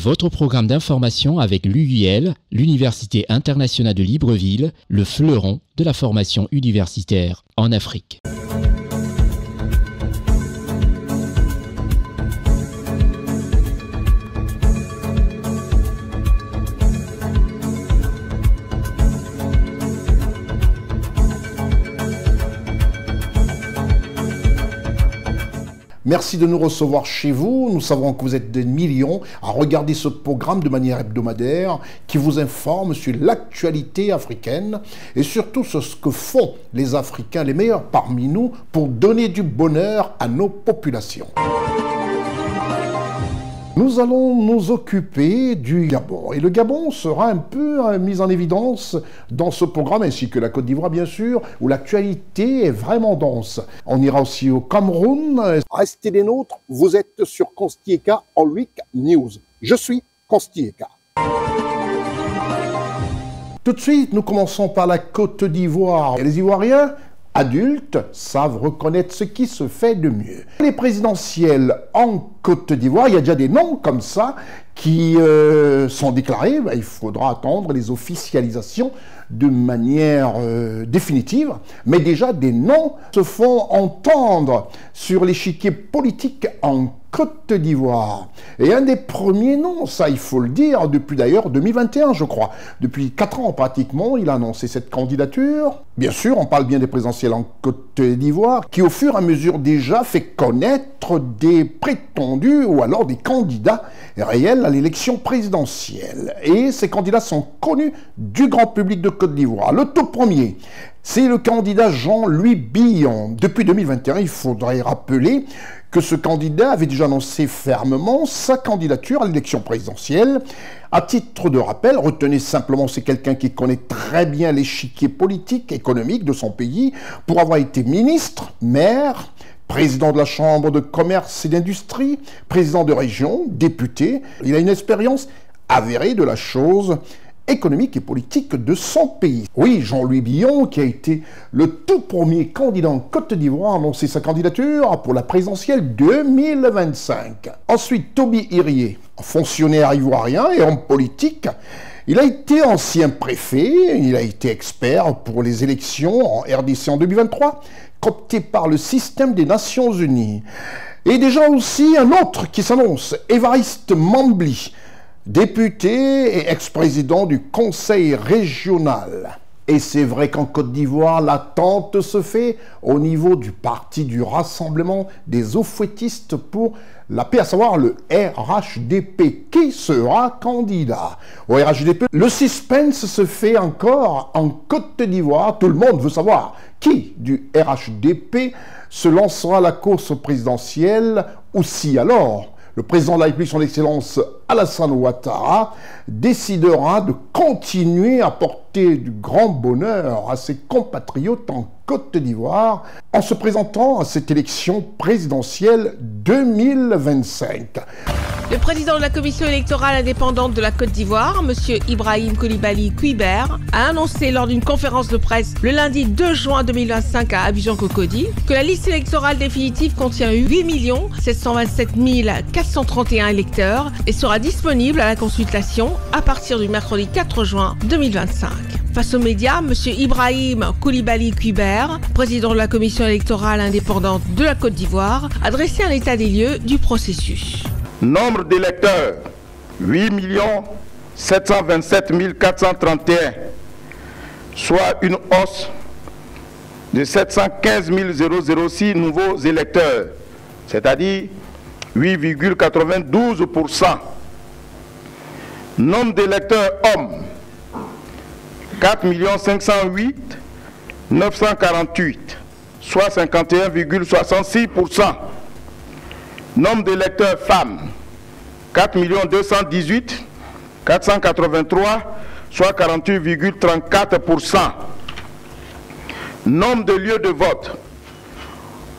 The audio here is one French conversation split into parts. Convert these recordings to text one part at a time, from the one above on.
Votre programme d'information avec l'UIL, l'Université internationale de Libreville, le fleuron de la formation universitaire en Afrique. Merci de nous recevoir chez vous. Nous savons que vous êtes des millions à regarder ce programme de manière hebdomadaire qui vous informe sur l'actualité africaine et surtout sur ce que font les Africains, les meilleurs parmi nous, pour donner du bonheur à nos populations. Nous allons nous occuper du Gabon. Et le Gabon sera un peu mis en évidence dans ce programme, ainsi que la Côte d'Ivoire, bien sûr, où l'actualité est vraiment dense. On ira aussi au Cameroun. Restez des nôtres, vous êtes sur Constieka en Week News. Je suis Constieka. Tout de suite, nous commençons par la Côte d'Ivoire. Les Ivoiriens adultes savent reconnaître ce qui se fait de mieux. Les présidentielles en Côte d'Ivoire, il y a déjà des noms comme ça qui sont déclarés. Il faudra attendre les officialisations de manière définitive. Mais déjà, des noms se font entendre sur l'échiquier politique en Côte d'Ivoire. Et un des premiers noms, ça il faut le dire, depuis d'ailleurs 2021 je crois. Depuis 4 ans pratiquement, il a annoncé cette candidature. Bien sûr, on parle bien des présidentielles en Côte d'Ivoire, qui au fur et à mesure déjà fait connaître des prétendus ou alors des candidats réels à l'élection présidentielle. Et ces candidats sont connus du grand public de Côte d'Ivoire. Le tout premier, c'est le candidat Jean-Louis Billon. Depuis 2021, il faudrait rappeler que ce candidat avait déjà annoncé fermement sa candidature à l'élection présidentielle. À titre de rappel, retenez simplement, c'est quelqu'un qui connaît très bien l'échiquier politique, économique de son pays, pour avoir été ministre, maire, président de la Chambre de commerce et d'industrie, président de région, député. Il a une expérience avérée de la chose économique et politique de son pays. Oui, Jean-Louis Billon, qui a été le tout premier candidat en Côte d'Ivoire, a annoncé sa candidature pour la présidentielle 2025. Ensuite, Toby Irié, fonctionnaire ivoirien et homme politique. Il a été ancien préfet, il a été expert pour les élections en RDC en 2023, coopté par le système des Nations Unies. Et déjà aussi un autre qui s'annonce, Évariste Mambly, député et ex-président du Conseil régional. Et c'est vrai qu'en Côte d'Ivoire, l'attente se fait au niveau du parti du Rassemblement des Eaux-Fouettistes pour la paix, à savoir le RHDP. Qui sera candidat au RHDP? Le suspense se fait encore en Côte d'Ivoire. Tout le monde veut savoir qui du RHDP se lancera à la course présidentielle, ou si alors le président de la République, son Excellence Alassane Ouattara, décidera de continuer à porter du grand bonheur à ses compatriotes en Côte d'Ivoire en se présentant à cette élection présidentielle 2025. Le président de la commission électorale indépendante de la Côte d'Ivoire, M. Ibrahim Coulibaly Couibert, a annoncé lors d'une conférence de presse le lundi 2 juin 2025 à Abidjan-Cocody que la liste électorale définitive contient 8 727 431 électeurs et sera disponible à la consultation à partir du mercredi 4 juin 2025. Face aux médias, M. Ibrahim Coulibaly Couibert, président de la commission électorale indépendante de la Côte d'Ivoire, a dressé un état des lieux du processus. Nombre d'électeurs, 8 727 431, soit une hausse de 715 006 nouveaux électeurs, c'est-à-dire 8,92%. Nombre d'électeurs hommes, 4 508 948, soit 51,66%. Nombre d'électeurs femmes, 4 218 483, soit 48,34%. Nombre de lieux de vote,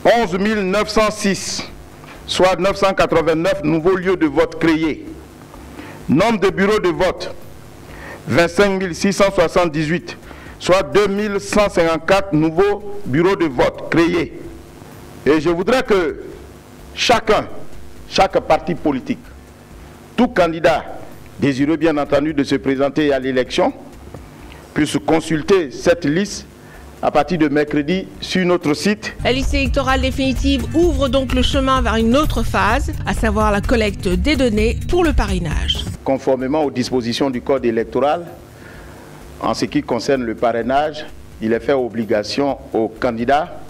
11 906, soit 989 nouveaux lieux de vote créés. Nombre de bureaux de vote, 25 678, soit 2154 nouveaux bureaux de vote créés. Et je voudrais que chaque parti politique Tout candidat désireux bien entendu de se présenter à l'élection puisse consulter cette liste à partir de mercredi sur notre site. La liste électorale définitive ouvre donc le chemin vers une autre phase, à savoir la collecte des données pour le parrainage. Conformément aux dispositions du Code électoral, en ce qui concerne le parrainage, il est fait obligation aux candidats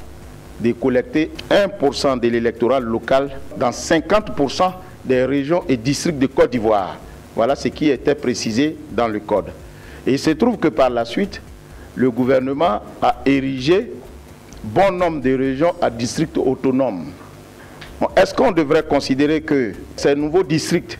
de collecter 1% de l'électorat local dans 50% des régions et districts de Côte d'Ivoire. Voilà ce qui était précisé dans le Code. Et il se trouve que par la suite, le gouvernement a érigé bon nombre de régions à districts autonomes. Bon, est-ce qu'on devrait considérer que ces nouveaux districts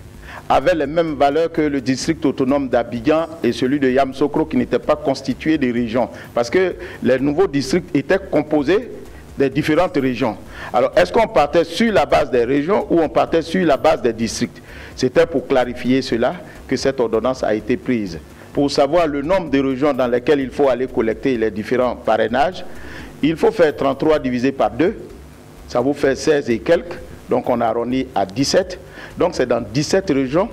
avaient les mêmes valeurs que le district autonome d'Abidjan et celui de Yamoussoukro qui n'étaient pas constitués de régions? Parce que les nouveaux districts étaient composés des différentes régions. Alors, est-ce qu'on partait sur la base des régions ou on partait sur la base des districts? C'était pour clarifier cela que cette ordonnance a été prise. Pour savoir le nombre de régions dans lesquelles il faut aller collecter les différents parrainages, il faut faire 33 divisé par 2, ça vous fait 16 et quelques, donc on a arrondi à 17. Donc c'est dans 17 régions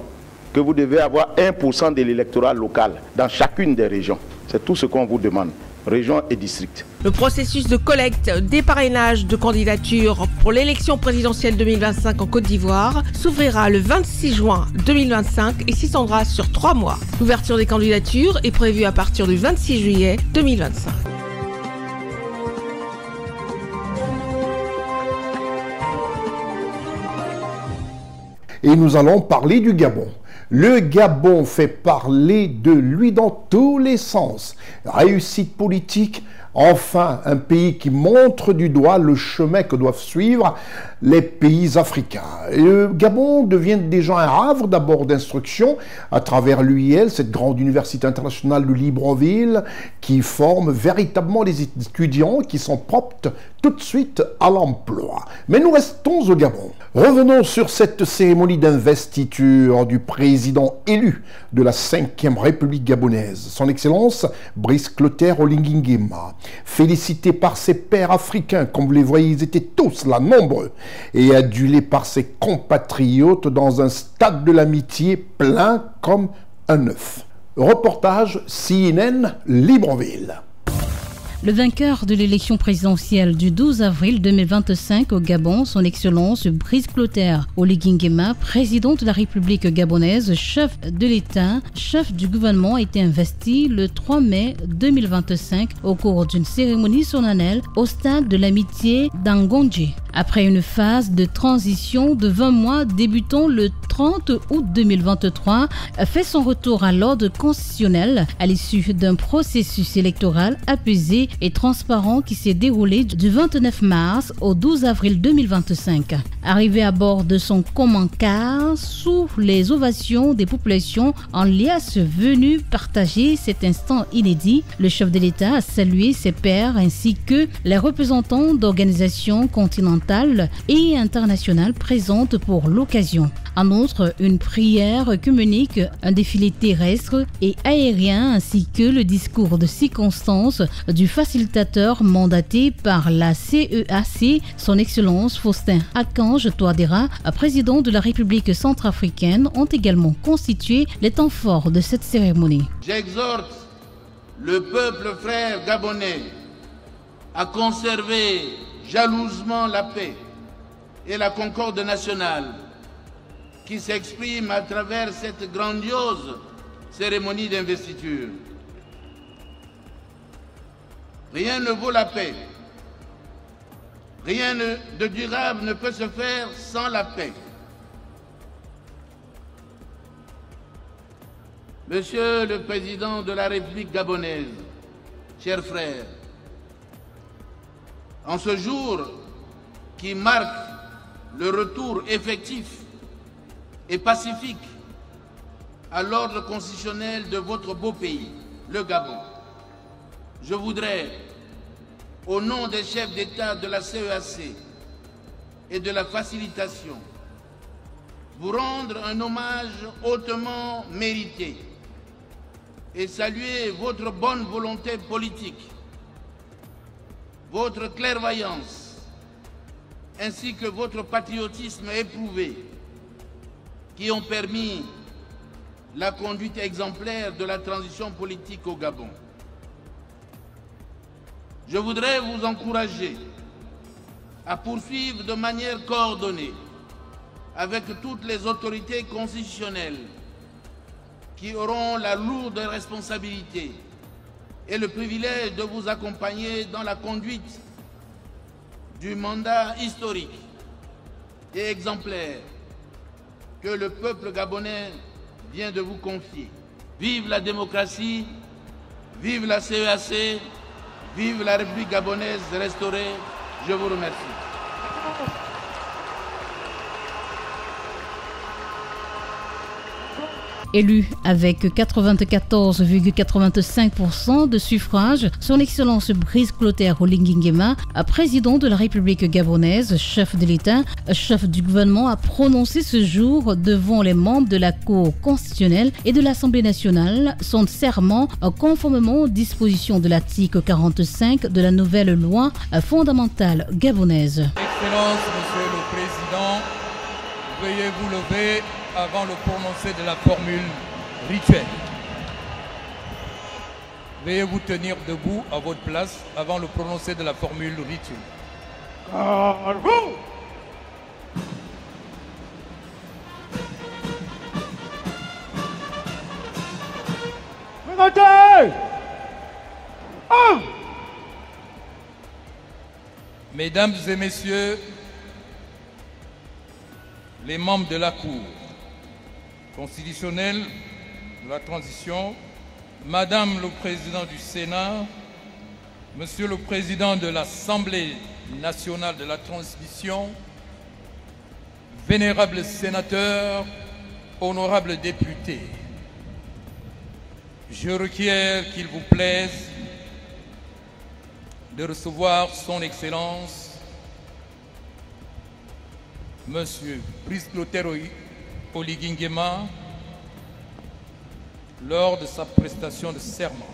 que vous devez avoir 1% de l'électorat local, dans chacune des régions. C'est tout ce qu'on vous demande, régions et districts. Le processus de collecte des parrainages de candidatures pour l'élection présidentielle 2025 en Côte d'Ivoire s'ouvrira le 26 juin 2025 et s'étendra sur 3 mois. L'ouverture des candidatures est prévue à partir du 26 juillet 2025. Et nous allons parler du Gabon. Le Gabon fait parler de lui dans tous les sens. Réussite politique, enfin un pays qui montre du doigt le chemin que doivent suivre les pays africains. Le Gabon devient déjà un havre d'abord d'instruction à travers l'UIL, cette grande université internationale de Libreville, qui forme véritablement les étudiants qui sont propres tout de suite à l'emploi. Mais nous restons au Gabon. Revenons sur cette cérémonie d'investiture du président élu de la 5e République gabonaise, son Excellence Brice Clotaire Oligui Nguema. Félicité par ses pairs africains, comme vous les voyez, ils étaient tous là, nombreux, et adulé par ses compatriotes dans un stade de l'amitié plein comme un œuf. Reportage CNN Libreville. Le vainqueur de l'élection présidentielle du 12 avril 2025 au Gabon, son Excellence Brice Clotaire Oligui Nguema, président de la République gabonaise, chef de l'État, chef du gouvernement, a été investi le 3 mai 2025 au cours d'une cérémonie solennelle au stade de l'amitié d'Angondje. Après une phase de transition de 20 mois débutant le 30 août 2023, fait son retour à l'ordre constitutionnel à l'issue d'un processus électoral apaisé et transparent qui s'est déroulé du 29 mars au 12 avril 2025. Arrivé à bord de son command-car, sous les ovations des populations en liesse venues partager cet instant inédit, le chef de l'État a salué ses pairs ainsi que les représentants d'organisations continentales et internationales présentes pour l'occasion. En outre, une prière œcuménique, un défilé terrestre et aérien ainsi que le discours de circonstance du facilitateur mandaté par la CEAC, son Excellence Faustin Archange Touadéra, président de la République centrafricaine, ont également constitué les temps forts de cette cérémonie. J'exhorte le peuple frère gabonais à conserver jalousement la paix et la concorde nationale qui s'exprime à travers cette grandiose cérémonie d'investiture. Rien ne vaut la paix. Rien de durable ne peut se faire sans la paix. Monsieur le Président de la République gabonaise, chers frères, en ce jour qui marque le retour effectif et pacifique à l'ordre constitutionnel de votre beau pays, le Gabon, je voudrais, au nom des chefs d'État de la CEAC et de la facilitation, vous rendre un hommage hautement mérité et saluer votre bonne volonté politique, votre clairvoyance, ainsi que votre patriotisme éprouvé, qui ont permis la conduite exemplaire de la transition politique au Gabon. Je voudrais vous encourager à poursuivre de manière coordonnée avec toutes les autorités constitutionnelles qui auront la lourde responsabilité et le privilège de vous accompagner dans la conduite du mandat historique et exemplaire que le peuple gabonais vient de vous confier. Vive la démocratie, vive la CEAC, vive la République gabonaise restaurée. Je vous remercie. Élu avec 94,85% de suffrages, son Excellence Brice Clotaire Oligui Nguema, président de la République gabonaise, chef de l'État, chef du gouvernement, a prononcé ce jour devant les membres de la Cour constitutionnelle et de l'Assemblée nationale son serment conformément aux dispositions de l'article 45 de la nouvelle loi fondamentale gabonaise. Excellence, Monsieur le Président, veuillez vous lever avant le prononcé de la formule rituelle. Veuillez vous tenir debout à votre place avant le prononcé de la formule rituelle. Mesdames et messieurs, les membres de la Cour constitutionnelle de la transition, Madame le Président du Sénat, Monsieur le Président de l'Assemblée nationale de la transition, vénérables sénateurs, honorables députés, je requiers qu'il vous plaise de recevoir son Excellence, Monsieur Brice Clotaire Oligui Nguema, lors de sa prestation de serment.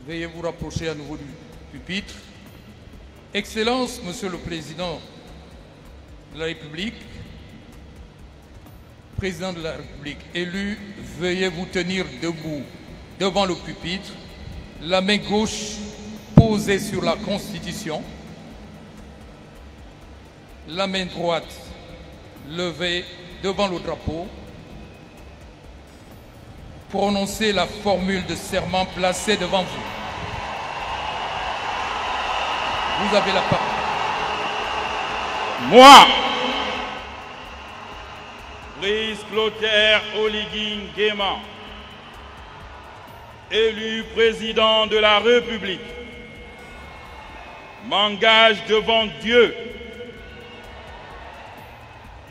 Veuillez vous rapprocher à nouveau du pupitre. Excellence, Monsieur le Président de la République, Président de la République élu, veuillez vous tenir debout devant le pupitre, la main gauche posée sur la Constitution, la main droite levée devant le drapeau, prononcez la formule de serment placée devant vous. Vous avez la parole. Moi, Brice Clotaire Oligui Nguema, élu président de la République, m'engage devant Dieu,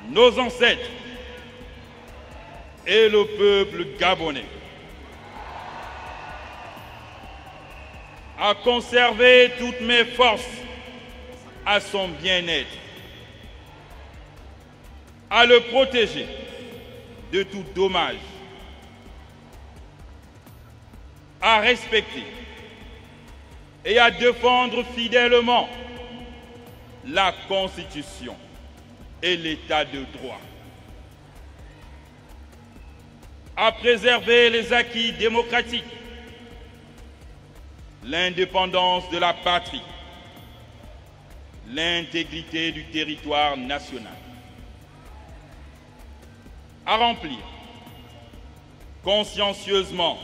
nos ancêtres et le peuple gabonais à conserver toutes mes forces à son bien-être, à le protéger de tout dommage, à respecter et à défendre fidèlement la Constitution et l'État de droit, à préserver les acquis démocratiques, l'indépendance de la patrie, l'intégrité du territoire national, à remplir consciencieusement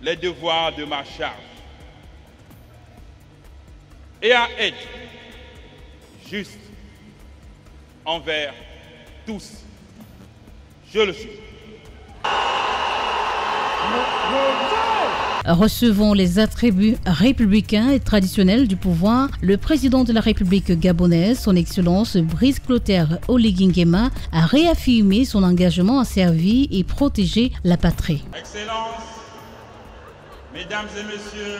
les devoirs de ma charge et à être juste envers tous. Je le suis. Recevant les attributs républicains et traditionnels du pouvoir, le président de la République gabonaise, son Excellence Brice Clotaire Oligui Nguema, a réaffirmé son engagement à servir et protéger la patrie. Excellences, Mesdames et Messieurs,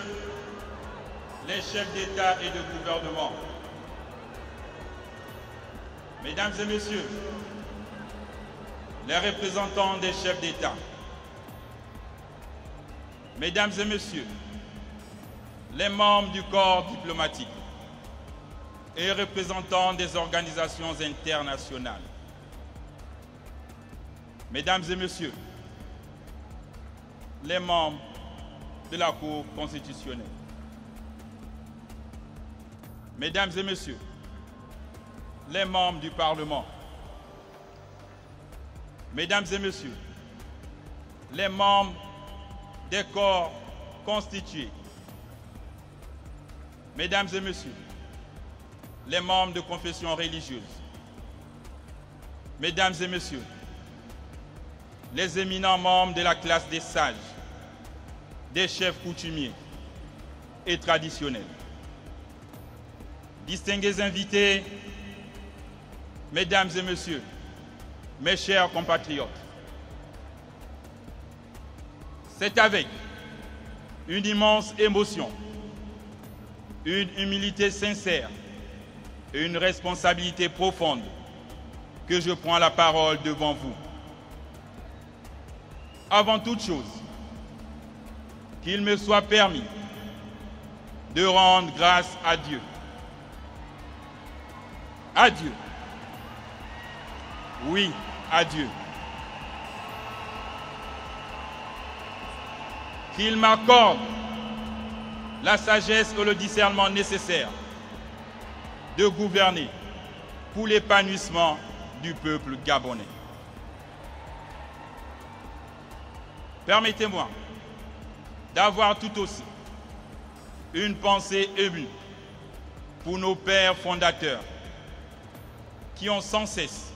les chefs d'État et de gouvernement, Mesdames et Messieurs, les représentants des chefs d'État, Mesdames et Messieurs, les membres du corps diplomatique et représentants des organisations internationales, Mesdames et Messieurs, les membres de la Cour constitutionnelle, Mesdames et Messieurs, les membres du Parlement, Mesdames et Messieurs, les membres des corps constitués, Mesdames et Messieurs, les membres de confessions religieuses, Mesdames et Messieurs, les éminents membres de la classe des sages, des chefs coutumiers et traditionnels, distingués invités, Mesdames et Messieurs, mes chers compatriotes, c'est avec une immense émotion, une humilité sincère et une responsabilité profonde que je prends la parole devant vous. Avant toute chose, qu'il me soit permis de rendre grâce à Dieu. À Dieu. Oui, à Dieu. Qu'il m'accorde la sagesse et le discernement nécessaires de gouverner pour l'épanouissement du peuple gabonais. Permettez-moi d'avoir tout aussi une pensée émue pour nos pères fondateurs qui ont sans cesse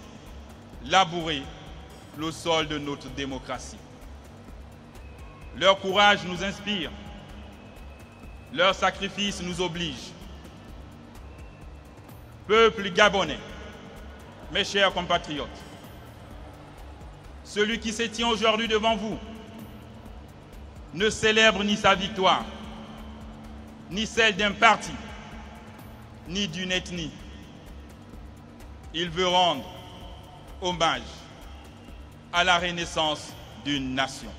labouré le sol de notre démocratie. Leur courage nous inspire, leur sacrifice nous oblige. Peuple gabonais, mes chers compatriotes, celui qui se tient aujourd'hui devant vous ne célèbre ni sa victoire, ni celle d'un parti, ni d'une ethnie. Il veut rendre hommage à la renaissance d'une nation.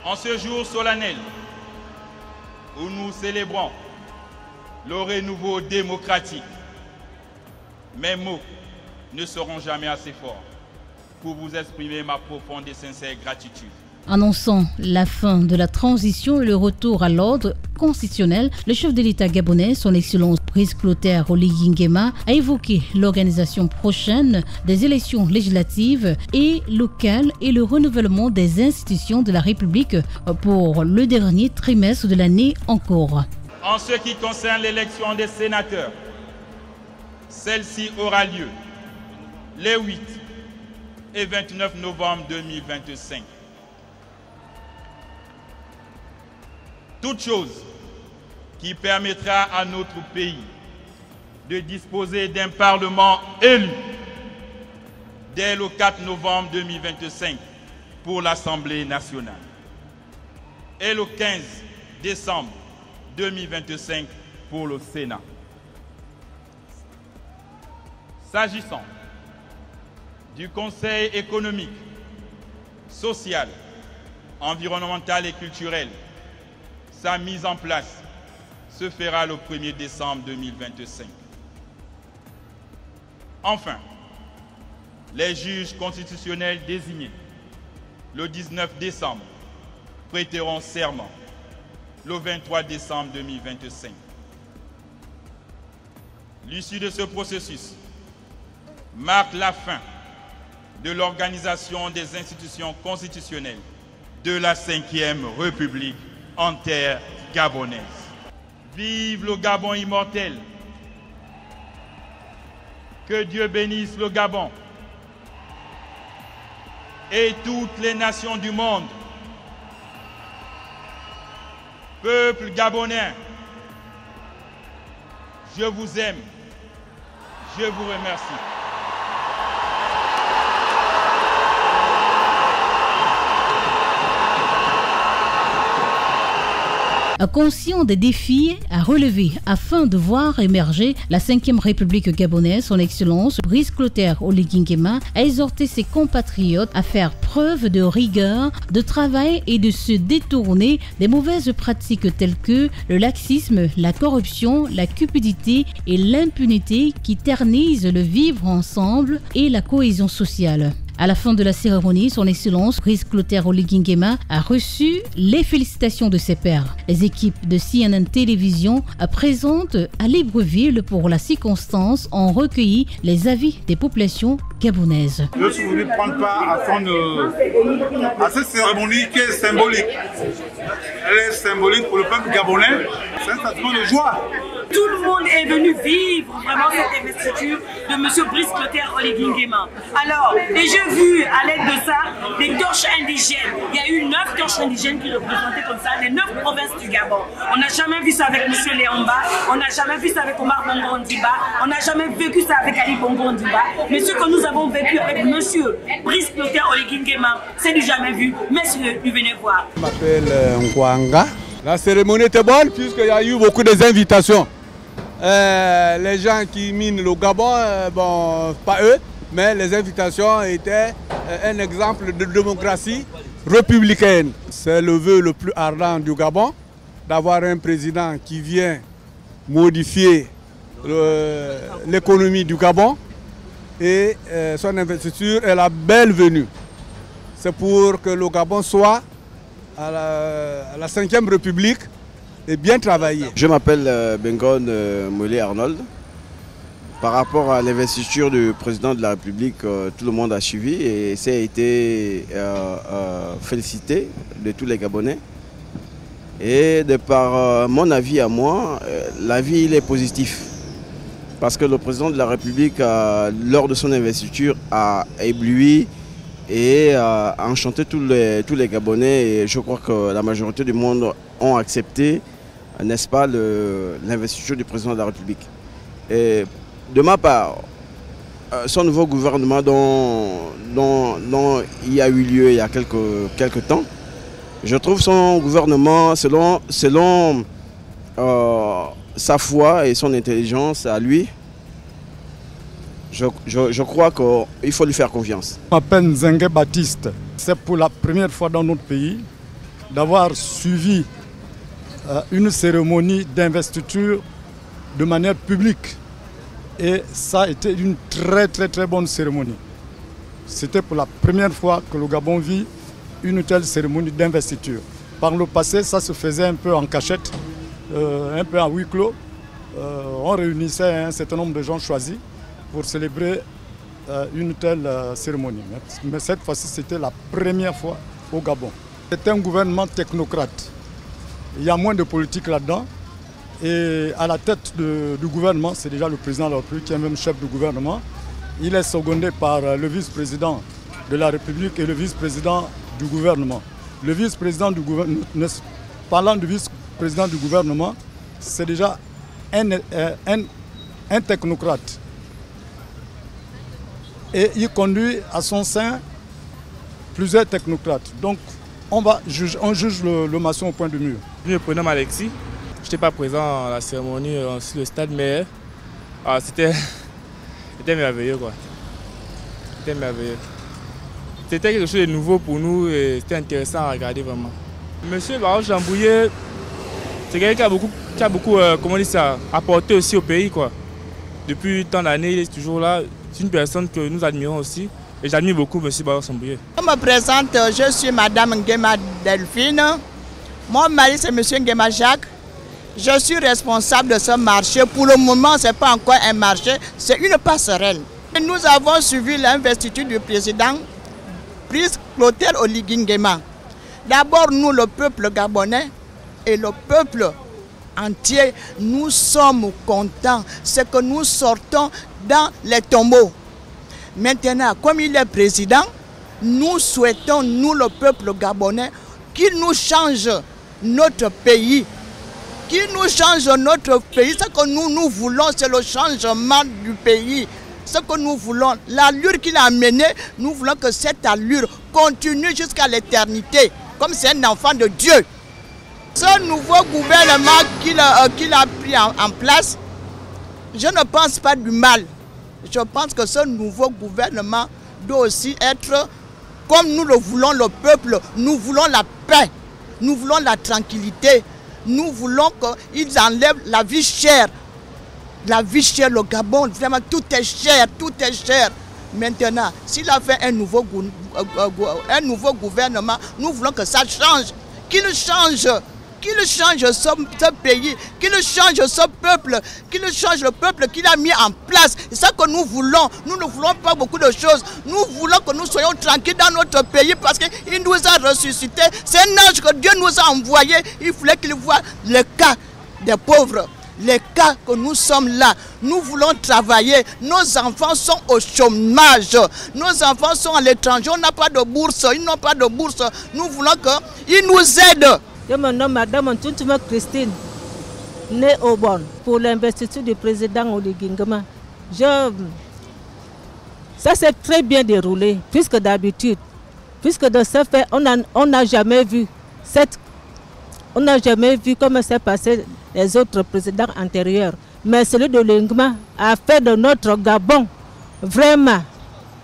En ce jour solennel où nous célébrons le renouveau démocratique, mes mots ne seront jamais assez forts pour vous exprimer ma profonde et sincère gratitude. Annonçant la fin de la transition et le retour à l'ordre constitutionnel, le chef de l'État gabonais, son Excellence Brice Clotaire Oligui Nguema, a évoqué l'organisation prochaine des élections législatives et locales et le renouvellement des institutions de la République pour le dernier trimestre de l'année en cours. En ce qui concerne l'élection des sénateurs, celle-ci aura lieu les 8 et 29 novembre 2025. Toute chose qui permettra à notre pays de disposer d'un Parlement élu dès le 4 novembre 2025 pour l'Assemblée nationale et le 15 décembre 2025 pour le Sénat. S'agissant du Conseil économique, social, environnemental et culturel, sa mise en place se fera le 1er décembre 2025. Enfin, les juges constitutionnels désignés le 19 décembre prêteront serment le 23 décembre 2025. L'issue de ce processus marque la fin de l'organisation des institutions constitutionnelles de la 5e République en terre gabonaise. Vive le Gabon immortel! Que Dieu bénisse le Gabon et toutes les nations du monde. Peuple gabonais, je vous aime, je vous remercie. Conscient des défis à relever afin de voir émerger la 5e République gabonaise, son Excellence Brice Clotaire Oligui Nguema a exhorté ses compatriotes à faire preuve de rigueur, de travail et de se détourner des mauvaises pratiques telles que le laxisme, la corruption, la cupidité et l'impunité qui ternissent le vivre ensemble et la cohésion sociale. À la fin de la cérémonie, son Excellence Brice Clotaire Oligui Nguema a reçu les félicitations de ses pairs. Les équipes de CNN Télévision présentes à Libreville pour la circonstance ont recueilli les avis des populations gabonaises. Je suis venu prendre part à cette cérémonie qui est symbolique. Elle est symbolique pour le peuple gabonais. C'est un sentiment de joie. Tout le monde est venu vivre vraiment cette investiture de M. Brice Clotaire Oligui Nguema. Alors, et j'ai vu à l'aide de ça des torches indigènes. Il y a eu 9 torches indigènes qui représentaient comme ça les 9 provinces du Gabon. On n'a jamais vu ça avec M. Léomba, on n'a jamais vu ça avec Omar Bongo Ondimba, on n'a jamais vécu ça avec Ali Bongo Ondimba. Mais ce que nous avons vécu avec M. Brice Clotaire Oligui Nguema, c'est du jamais vu. Messieurs, venez voir. Je m'appelle Nkwanga. La cérémonie était bonne puisqu'il y a eu beaucoup d'invitations. Les gens qui minent le Gabon, bon, pas eux, mais les invitations étaient un exemple de démocratie républicaine. C'est le vœu le plus ardent du Gabon, d'avoir un président qui vient modifier l'économie du Gabon et son investiture est la belle venue. C'est pour que le Gabon soit à la 5e République et bien travaillé. Je m'appelle Bengon Mollet Arnold. Par rapport à l'investiture du président de la République, tout le monde a suivi et ça a été félicité de tous les Gabonais. Et de par mon avis à moi, l'avis il est positif. Parce que le président de la République, lors de son investiture, a ébloui et a enchanté tous les Gabonais. Et je crois que la majorité du monde ont accepté, n'est-ce pas, l'investiture du président de la République. Et de ma part, son nouveau gouvernement dont il y a eu lieu il y a quelques temps, je trouve son gouvernement, selon sa foi et son intelligence à lui, je crois qu'il faut lui faire confiance. Je m'appelle Nzengue Baptiste. C'est pour la première fois dans notre pays d'avoir suivi une cérémonie d'investiture de manière publique. Et ça a été une très bonne cérémonie. C'était pour la première fois que le Gabon vit une telle cérémonie d'investiture. Par le passé, ça se faisait un peu en cachette, un peu à huis clos. On réunissait un certain nombre de gens choisis pour célébrer une telle cérémonie. Mais cette fois-ci, c'était la première fois au Gabon. C'est un gouvernement technocrate. Il y a moins de politique là-dedans. Et à la tête du gouvernement, c'est déjà le président de la République qui est même chef du gouvernement. Il est secondé par le vice-président de la République et le vice-président du gouvernement. Le vice-président du gouvernement, parlant du vice-président du gouvernement, c'est déjà un technocrate. Et il conduit à son sein plusieurs technocrates. Donc on juge le maçon au point de mur. Je me prénomme Alexis. Je n'étais pas présent à la cérémonie sur le stade, mais c'était merveilleux, quoi. C'était merveilleux. C'était quelque chose de nouveau pour nous et c'était intéressant à regarder vraiment. Monsieur Barros Jambouillet, c'est quelqu'un qui a beaucoup comment dire ça, apporté aussi au pays, quoi. Depuis tant d'années, il est toujours là. C'est une personne que nous admirons aussi. Et j'admire beaucoup M. Barros Jambouillet. Je me présente, je suis Madame Nguema Delphine. Mon mari, c'est M. Nguema Jacques. Je suis responsable de ce marché. Pour le moment, ce n'est pas encore un marché, c'est une passerelle. Nous avons suivi l'investiture du président Brice Clotaire Oligui Nguema. D'abord, nous, le peuple gabonais et le peuple entier, nous sommes contents. C'est que nous sortons dans les tombeaux. Maintenant, comme il est président, nous souhaitons, nous, le peuple gabonais, qu'il nous change notre pays. Qu'il nous change notre pays. Ce que nous voulons, c'est le changement du pays. Ce que nous voulons, l'allure qu'il a amenée, nous voulons que cette allure continue jusqu'à l'éternité. Comme c'est un enfant de Dieu. Ce nouveau gouvernement qu'il a pris en place, je ne pense pas du mal. Je pense que ce nouveau gouvernement doit aussi être, comme nous le voulons, le peuple, nous voulons la paix, nous voulons la tranquillité, nous voulons qu'ils enlèvent la vie chère. La vie chère, le Gabon, vraiment tout est cher, tout est cher. Maintenant, s'il a fait un nouveau gouvernement, nous voulons que ça change, qu'il change ce pays, qu'il change ce peuple, qu'il change le peuple qu'il a mis en place. C'est ça que nous voulons. Nous ne voulons pas beaucoup de choses. Nous voulons que nous soyons tranquilles dans notre pays parce qu'il nous a ressuscités. C'est un ange que Dieu nous a envoyé. Il fallait qu'il voie le cas des pauvres. Les cas que nous sommes là, nous voulons travailler. Nos enfants sont au chômage. Nos enfants sont à l'étranger. On n'a pas de bourse. Ils n'ont pas de bourse. Nous voulons qu'ils nous aident. Je me nomme Madame Ntuntuma Christine, née au Bon, pour l'investiture du président Oligui Nguema. Ça s'est très bien déroulé, puisque d'habitude, puisque de ce fait, on n'a jamais vu comment s'est passé les autres présidents antérieurs. Mais celui de Nguema a fait de notre Gabon vraiment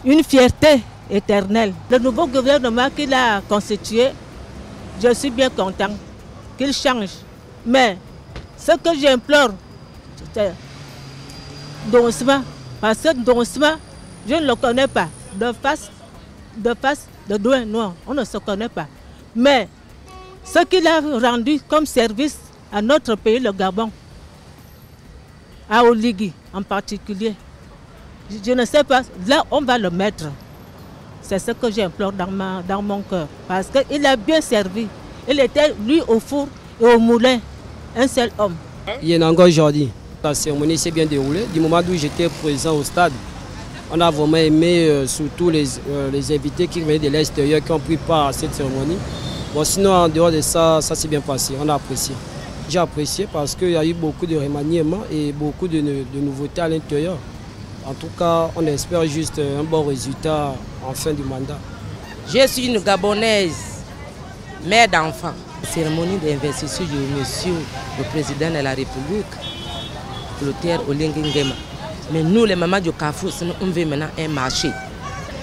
une fierté éternelle. Le nouveau gouvernement qu'il a constitué, je suis bien content qu'il change. Mais ce que j'implore, c'est Donsma. Parce que Donsma, je ne le connais pas. De face, de loin, non, on ne se connaît pas. Mais ce qu'il a rendu comme service à notre pays, le Gabon, à Oligui en particulier, je ne sais pas, là on va le mettre. C'est ce que j'implore dans mon cœur. Parce qu'il a bien servi. Il était, lui, au four et au moulin, un seul homme. Il y a encore aujourd'hui. La cérémonie s'est bien déroulée. Du moment où j'étais présent au stade, on a vraiment aimé surtout les invités qui venaient de l'extérieur, qui ont pris part à cette cérémonie. Bon, sinon, en dehors de ça, ça s'est bien passé. On a apprécié. J'ai apprécié parce qu'il y a eu beaucoup de remaniements et beaucoup de nouveautés à l'intérieur. En tout cas, on espère juste un bon résultat en fin du mandat. Je suis une Gabonaise, mère d'enfants. Cérémonie d'investiture de monsieur le président de la République, Clotaire Oligui Nguema. Mais nous, les mamans du Carrefour, on veut maintenant un marché.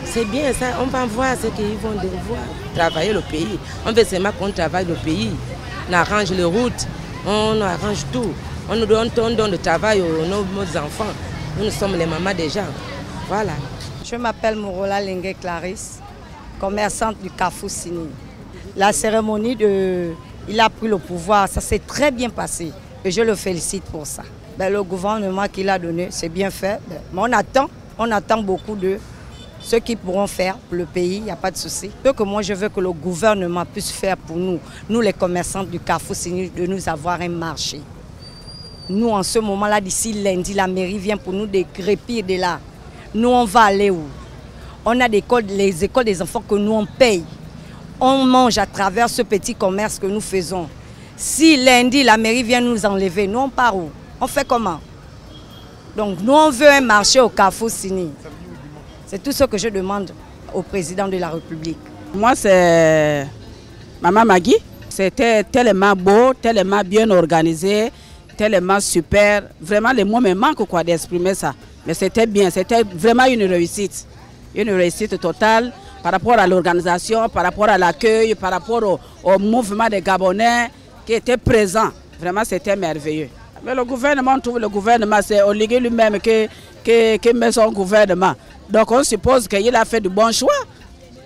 C'est bien ça, on va voir ce qu'ils vont devoir travailler le pays. On veut seulement qu'on travaille le pays. On arrange les routes, on arrange tout. On nous donne le travail aux nos enfants. Nous sommes les mamans des gens. Voilà. Je m'appelle Mourola Lengue Clarisse, commerçante du Carrefour Sini. La cérémonie il a pris le pouvoir, ça s'est très bien passé et je le félicite pour ça. Le gouvernement qu'il a donné, c'est bien fait. Mais on attend beaucoup de ce qu'ils pourront faire pour le pays, il n'y a pas de souci. Ce que moi je veux que le gouvernement puisse faire pour nous les commerçants du Carrefour Sini, de nous avoir un marché. Nous, en ce moment-là, d'ici lundi, la mairie vient pour nous dégrépir de là. Nous, on va aller où? On a les écoles des enfants que nous, on paye. On mange à travers ce petit commerce que nous faisons. Si lundi, la mairie vient nous enlever, nous, on part où? On fait comment? Donc, nous, on veut un marché au Carrefour Sini. C'est tout ce que je demande au président de la République. Moi, c'est Maman Magui. C'était tellement beau, tellement bien organisé, tellement super. Vraiment, les mots me manquent d'exprimer ça. Mais c'était bien, c'était vraiment une réussite. Une réussite totale par rapport à l'organisation, par rapport à l'accueil, par rapport au mouvement des Gabonais qui étaient présents. Vraiment, c'était merveilleux. Mais le gouvernement, on trouve le gouvernement, c'est Oligui lui-même qui met son gouvernement. Donc on suppose qu'il a fait du bon choix.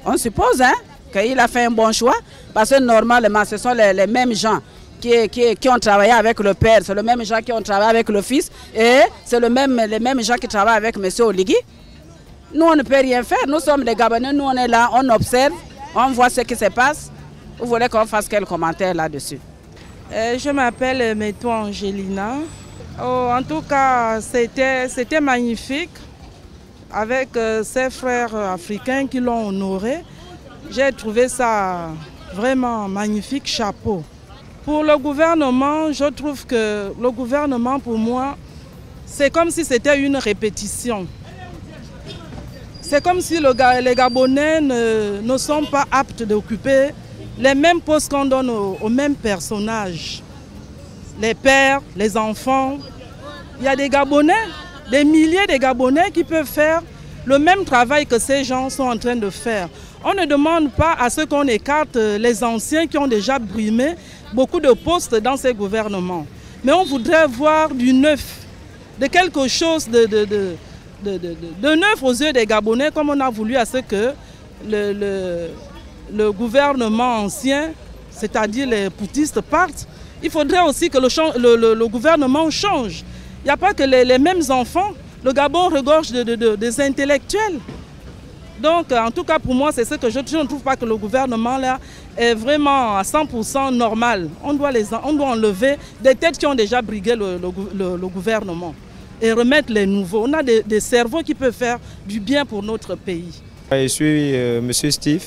On suppose qu'il a fait un bon choix. Parce que normalement, ce sont les mêmes gens qui ont travaillé avec le père, c'est les mêmes gens qui ont travaillé avec le fils. Et c'est les mêmes gens qui travaillent avec M. Oligui. Nous, on ne peut rien faire. Nous sommes des Gabonais, nous on est là, on observe, on voit ce qui se passe. Vous voulez qu'on fasse quel commentaire là-dessus? Je m'appelle Meto Angelina. En tout cas, c'était magnifique. Avec ses frères africains qui l'ont honoré, j'ai trouvé ça vraiment magnifique, chapeau. Pour le gouvernement, je trouve que le gouvernement, pour moi, c'est comme si c'était une répétition. C'est comme si les Gabonais ne sont pas aptes d'occuper les mêmes postes qu'on donne aux mêmes personnages. Les pères, les enfants. Il y a des Gabonais, des milliers de Gabonais qui peuvent faire le même travail que ces gens sont en train de faire. On ne demande pas à ce qu'on écarte les anciens qui ont déjà brimé beaucoup de postes dans ces gouvernements. Mais on voudrait voir du neuf, de quelque chose de neuf aux yeux des Gabonais, comme on a voulu à ce que le gouvernement ancien, c'est-à-dire les poutistes, partent. Il faudrait aussi que le gouvernement change. Il n'y a pas que les mêmes enfants. Le Gabon regorge des intellectuels. Donc, en tout cas, pour moi, c'est ce que je ne trouve pas que le gouvernement là est vraiment à 100% normal. On doit enlever des têtes qui ont déjà brigué le gouvernement et remettre les nouveaux. On a des cerveaux qui peuvent faire du bien pour notre pays. Je suis Monsieur Steve.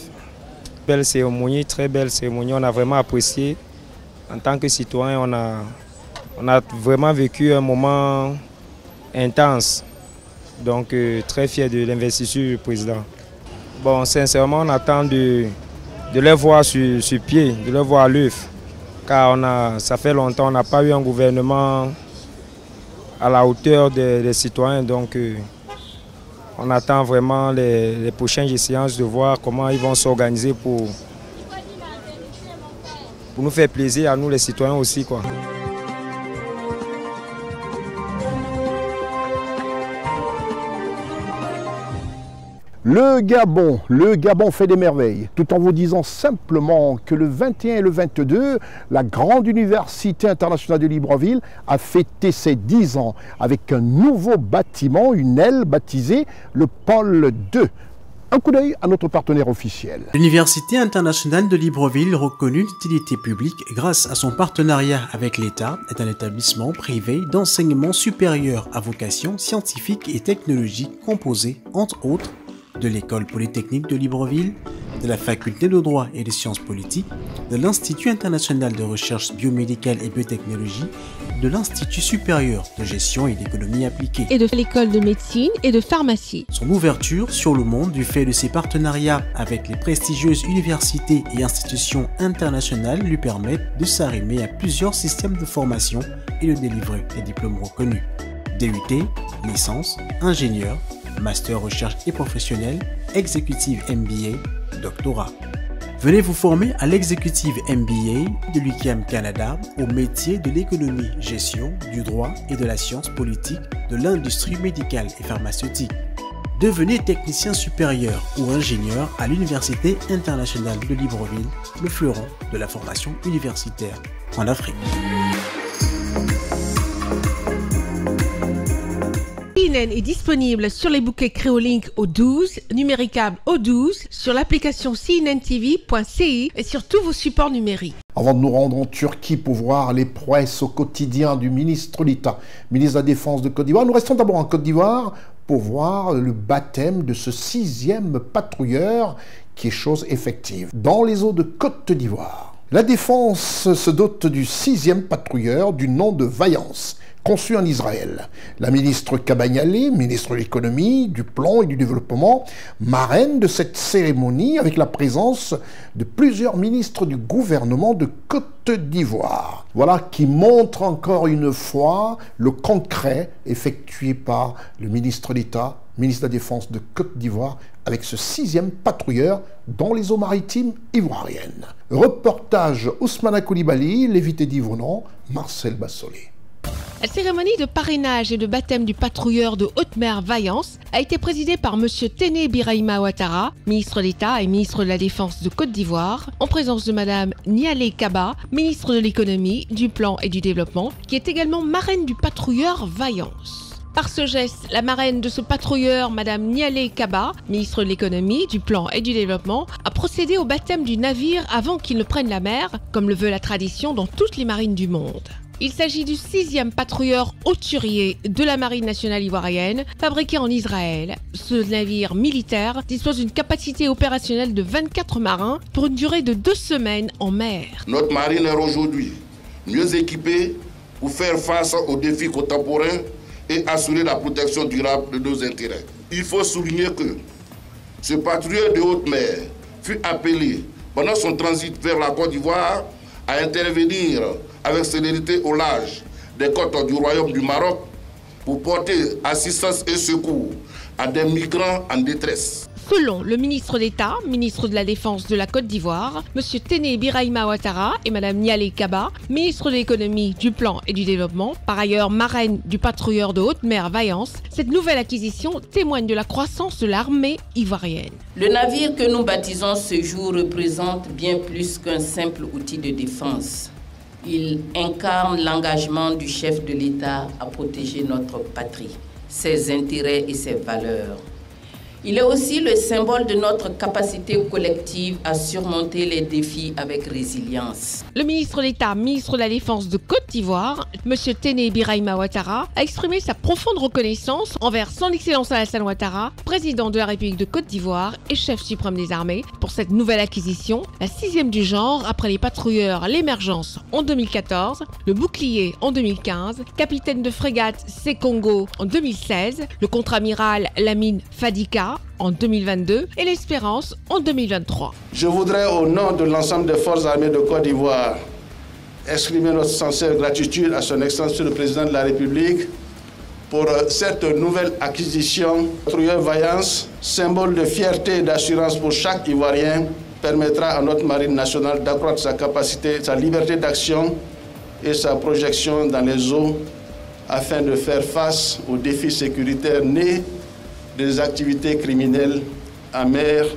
Belle cérémonie, très belle cérémonie. On a vraiment apprécié. En tant que citoyen, on a vraiment vécu un moment intense. Donc, très fier de l'investiture du président. Bon, sincèrement, on attend de les voir sur pied, de les voir à l'œuvre. Car ça fait longtemps qu'on n'a pas eu un gouvernement à la hauteur des citoyens. Donc, on attend vraiment les prochaines échéances de voir comment ils vont s'organiser pour nous faire plaisir à nous les citoyens aussi, quoi. Le Gabon fait des merveilles, tout en vous disant simplement que le 21 et le 22, la grande université internationale de Libreville a fêté ses 10 ans avec un nouveau bâtiment, une aile baptisée le Pôle 2. Un coup d'œil à notre partenaire officiel. L'Université internationale de Libreville, reconnue d'utilité publique grâce à son partenariat avec l'État, est un établissement privé d'enseignement supérieur à vocation scientifique et technologique composé, entre autres, de l'École polytechnique de Libreville, de la Faculté de droit et des sciences politiques, de l'Institut international de recherche biomédicale et biotechnologie, de l'Institut supérieur de gestion et d'économie appliquée, et de l'École de médecine et de pharmacie. Son ouverture sur le monde du fait de ses partenariats avec les prestigieuses universités et institutions internationales lui permettent de s'arrimer à plusieurs systèmes de formation et de délivrer des diplômes reconnus. DUT, licence, ingénieur, master recherche et professionnel, exécutive MBA, doctorat. Venez vous former à l'exécutive MBA de l'UQAM Canada au métier de l'économie, gestion, du droit et de la science politique de l'industrie médicale et pharmaceutique. Devenez technicien supérieur ou ingénieur à l'Université internationale de Libreville, le fleuron de la formation universitaire en Afrique. CNN est disponible sur les bouquets Créolink au 12, numéricable au 12, sur l'application cnntv.ci et sur tous vos supports numériques. Avant de nous rendre en Turquie pour voir les prouesses au quotidien du ministre d'État, ministre de la Défense de Côte d'Ivoire, nous restons d'abord en Côte d'Ivoire pour voir le baptême de ce 6e patrouilleur qui est chose effective dans les eaux de Côte d'Ivoire. La Défense se dote du 6e patrouilleur du nom de Vaillance, conçu en Israël. La ministre Kabagnali, ministre de l'économie, du plan et du développement, marraine de cette cérémonie avec la présence de plusieurs ministres du gouvernement de Côte d'Ivoire. Voilà qui montre encore une fois le concret effectué par le ministre d'État, ministre de la Défense de Côte d'Ivoire, avec ce 6e patrouilleur dans les eaux maritimes ivoiriennes. Reportage Ousmana Koulibaly, Lévité d'Yvonon, Marcel Bassolé. La cérémonie de parrainage et de baptême du patrouilleur de haute mer Vaillance a été présidée par M. Téné Birahima Ouattara, ministre d'État et ministre de la Défense de Côte d'Ivoire, en présence de Mme Nialé Kaba, ministre de l'Économie, du Plan et du Développement, qui est également marraine du patrouilleur Vaillance. Par ce geste, la marraine de ce patrouilleur, Mme Nialé Kaba, ministre de l'Économie, du Plan et du Développement, a procédé au baptême du navire avant qu'il ne prenne la mer, comme le veut la tradition dans toutes les marines du monde. Il s'agit du 6e patrouilleur hauturier de la Marine nationale ivoirienne, fabriqué en Israël. Ce navire militaire dispose d'une capacité opérationnelle de 24 marins pour une durée de 2 semaines en mer. Notre marine est aujourd'hui mieux équipée pour faire face aux défis contemporains et assurer la protection durable de nos intérêts. Il faut souligner que ce patrouilleur de haute mer fut appelé pendant son transit vers la Côte d'Ivoire, à intervenir avec célérité au large des côtes du Royaume du Maroc pour porter assistance et secours à des migrants en détresse. Selon le ministre d'État, ministre de la Défense de la Côte d'Ivoire, M. Téné Birahima Ouattara et Mme Nialé Kaba, ministre de l'Économie, du Plan et du Développement, par ailleurs marraine du patrouilleur de haute mer Vaillance, cette nouvelle acquisition témoigne de la croissance de l'armée ivoirienne. Le navire que nous baptisons ce jour représente bien plus qu'un simple outil de défense. Il incarne l'engagement du chef de l'État à protéger notre patrie, ses intérêts et ses valeurs. Il est aussi le symbole de notre capacité collective à surmonter les défis avec résilience. Le ministre d'État, ministre de la Défense de Côte d'Ivoire, M. Téné Birahima Ouattara, a exprimé sa profonde reconnaissance envers son Excellence Alassane Ouattara, président de la République de Côte d'Ivoire et chef suprême des armées, pour cette nouvelle acquisition, la 6e du genre après les patrouilleurs L'Émergence en 2014, le Bouclier en 2015, capitaine de frégate Sekongo en 2016, le contre-amiral Lamine Fadika en 2022 et l'Espérance en 2023. Je voudrais, au nom de l'ensemble des forces armées de Côte d'Ivoire, exprimer notre sincère gratitude à son Excellence le Président de la République pour cette nouvelle acquisition. Patrouilleur Vaillance, symbole de fierté et d'assurance pour chaque Ivoirien, permettra à notre marine nationale d'accroître sa capacité, sa liberté d'action et sa projection dans les eaux afin de faire face aux défis sécuritaires nés des activités criminelles en mer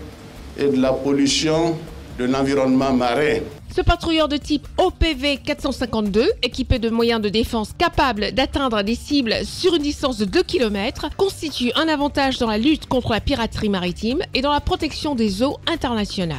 et de la pollution de l'environnement marin. Ce patrouilleur de type OPV 452, équipé de moyens de défense capables d'atteindre des cibles sur une distance de 2 km, constitue un avantage dans la lutte contre la piraterie maritime et dans la protection des eaux internationales.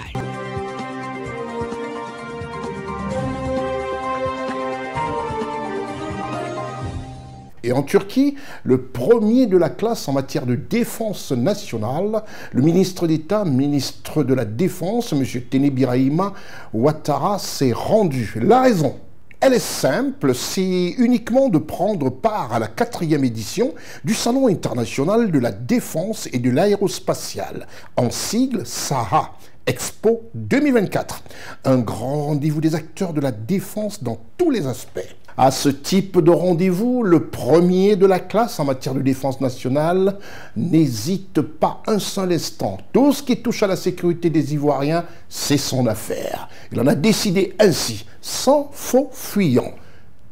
Et en Turquie, le premier de la classe en matière de défense nationale, le ministre d'État, ministre de la Défense, M. Téné Birahima Ouattara, s'est rendu. La raison, elle est simple, c'est uniquement de prendre part à la 4e édition du Salon international de la défense et de l'aérospatiale, en sigle SAHA. Expo 2024, un grand rendez-vous des acteurs de la défense dans tous les aspects. À ce type de rendez-vous, le premier de la classe en matière de défense nationale n'hésite pas un seul instant. Tout ce qui touche à la sécurité des Ivoiriens, c'est son affaire. Il en a décidé ainsi, sans faux fuyant.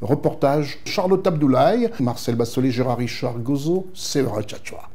Reportage Charlotte Abdoulaye, Marcel Bassolé, Gérard Richard Gozo, Séverin Tchatchoua.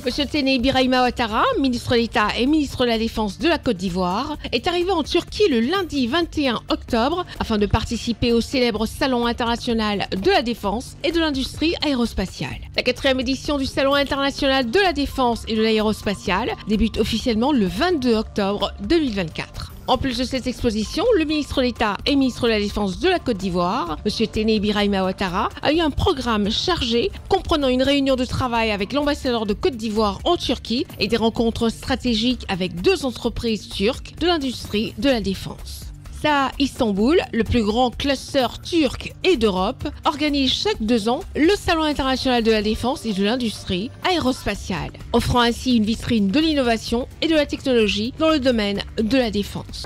M. Téné Birahima Ouattara, ministre d'État et ministre de la Défense de la Côte d'Ivoire, est arrivé en Turquie le lundi 21 octobre afin de participer au célèbre Salon international de la défense et de l'industrie aérospatiale. La 4e édition du Salon international de la défense et de l'aérospatiale débute officiellement le 22 octobre 2024. En plus de cette exposition, le ministre d'État et ministre de la Défense de la Côte d'Ivoire, M. Téné Birahima Ouattara, a eu un programme chargé comprenant une réunion de travail avec l'ambassadeur de Côte d'Ivoire en Turquie et des rencontres stratégiques avec 2 entreprises turques de l'industrie de la défense. SAHA Istanbul, le plus grand cluster turc et d'Europe, organise chaque 2 ans le Salon international de la défense et de l'industrie aérospatiale, offrant ainsi une vitrine de l'innovation et de la technologie dans le domaine de la défense.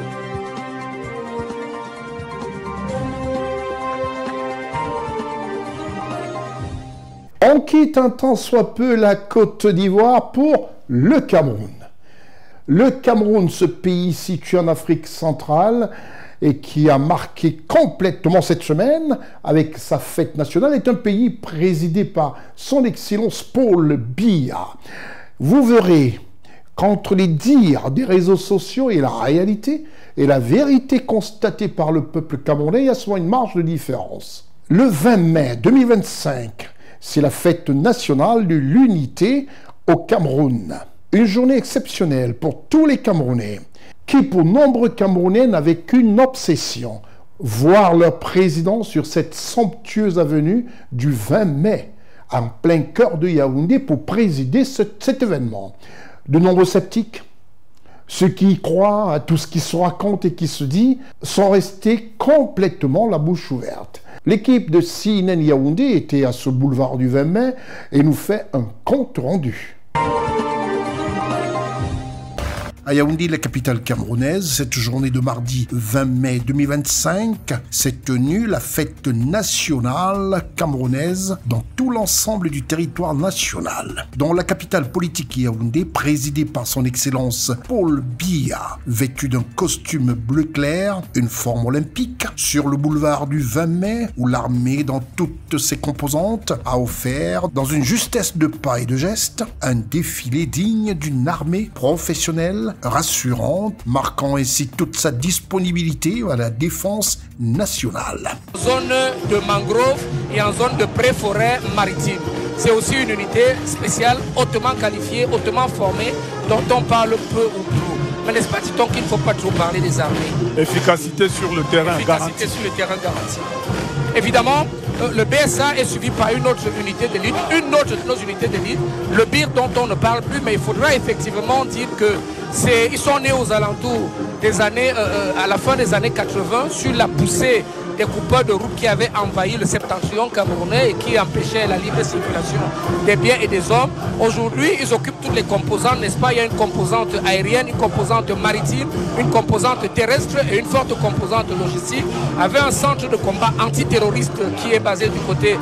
On quitte un tant soit peu la Côte d'Ivoire pour le Cameroun. Le Cameroun, ce pays situé en Afrique centrale, et qui a marqué complètement cette semaine avec sa fête nationale, est un pays présidé par son Excellence Paul Biya. Vous verrez qu'entre les dires des réseaux sociaux et la réalité, et la vérité constatée par le peuple camerounais, il y a souvent une marge de différence. Le 20 mai 2025, c'est la fête nationale de l'unité au Cameroun. Une journée exceptionnelle pour tous les Camerounais, qui pour nombreux Camerounais n'avaient qu'une obsession, voir leur président sur cette somptueuse avenue du 20 mai, en plein cœur de Yaoundé, pour présider cet événement. De nombreux sceptiques, ceux qui y croient à tout ce qui se raconte et qui se dit, sont restés complètement la bouche ouverte. L'équipe de CNN Yaoundé était à ce boulevard du 20 mai et nous fait un compte rendu. À Yaoundé, la capitale camerounaise, cette journée de mardi 20 mai 2025 s'est tenue la fête nationale camerounaise dans tout l'ensemble du territoire national. Dans la capitale politique Yaoundé, présidée par son excellence Paul Biya, vêtu d'un costume bleu clair, une forme olympique, sur le boulevard du 20 mai, où l'armée dans toutes ses composantes a offert, dans une justesse de pas et de gestes, un défilé digne d'une armée professionnelle, rassurante, marquant ainsi toute sa disponibilité à la défense nationale. Zone de mangrove et en zone de pré-forêt maritime. C'est aussi une unité spéciale, hautement qualifiée, hautement formée, dont on parle peu ou trop. Mais n'est-ce pas, dit-on qu'il ne faut pas trop parler des armées? Efficacité sur le terrain garantie. Efficacité sur le terrain garantie. Évidemment, le BSA est suivi par une autre unité d'élite, une autre de nos unités d'élite, le BIR dont on ne parle plus, mais il faudra effectivement dire qu'ils sont nés aux alentours des années, à la fin des années 80, sur la poussée des coupeurs de route qui avaient envahi le septentrion camerounais et qui empêchaient la libre circulation des biens et des hommes. Aujourd'hui, ils occupent toutes les composantes, n'est-ce pas? Il y a une composante aérienne, une composante maritime, une composante terrestre et une forte composante logistique, avec un centre de combat antiterroriste qui est basé du côté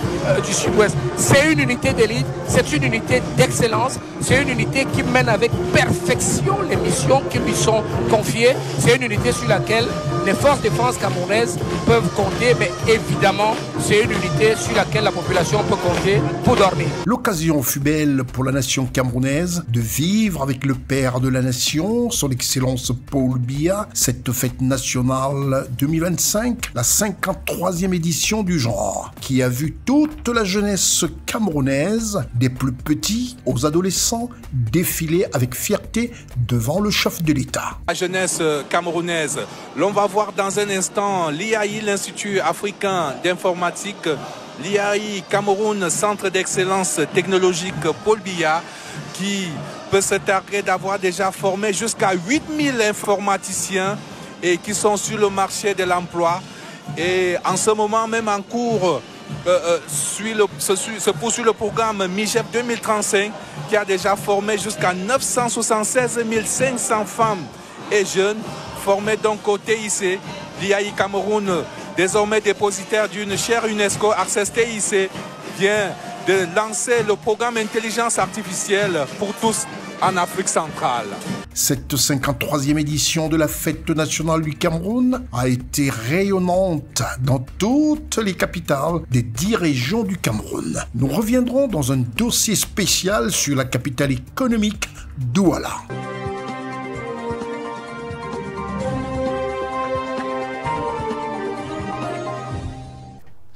du sud-ouest. C'est une unité d'élite, c'est une unité d'excellence, c'est une unité qui mène avec perfection les missions qui lui sont confiées. C'est une unité sur laquelle les forces de défense camerounaises peuvent compter, mais évidemment, c'est une unité sur laquelle la population peut compter pour dormir. L'occasion fut belle pour la nation camerounaise de vivre avec le père de la nation, son excellence Paul Biya, cette fête nationale 2025, la 53e édition du genre, qui a vu toute la jeunesse camerounaise, des plus petits aux adolescents, défiler avec fierté devant le chef de l'État. La jeunesse camerounaise, l'on va voir dans un instant l'IAI, l'Institut africain d'informatique, l'IAI Cameroun, Centre d'excellence technologique Paul Biya, qui peut se targuer d'avoir déjà formé jusqu'à 8000 informaticiens et qui sont sur le marché de l'emploi. Et en ce moment même en cours, se poursuit le programme MIGEP 2035 qui a déjà formé jusqu'à 976 500 femmes et jeunes formés donc au TIC. L'IAI Cameroun, désormais dépositaire d'une chaire UNESCO Access TIC, vient de lancer le programme Intelligence artificielle pour tous en Afrique centrale. Cette 53e édition de la fête nationale du Cameroun a été rayonnante dans toutes les capitales des 10 régions du Cameroun. Nous reviendrons dans un dossier spécial sur la capitale économique, Douala.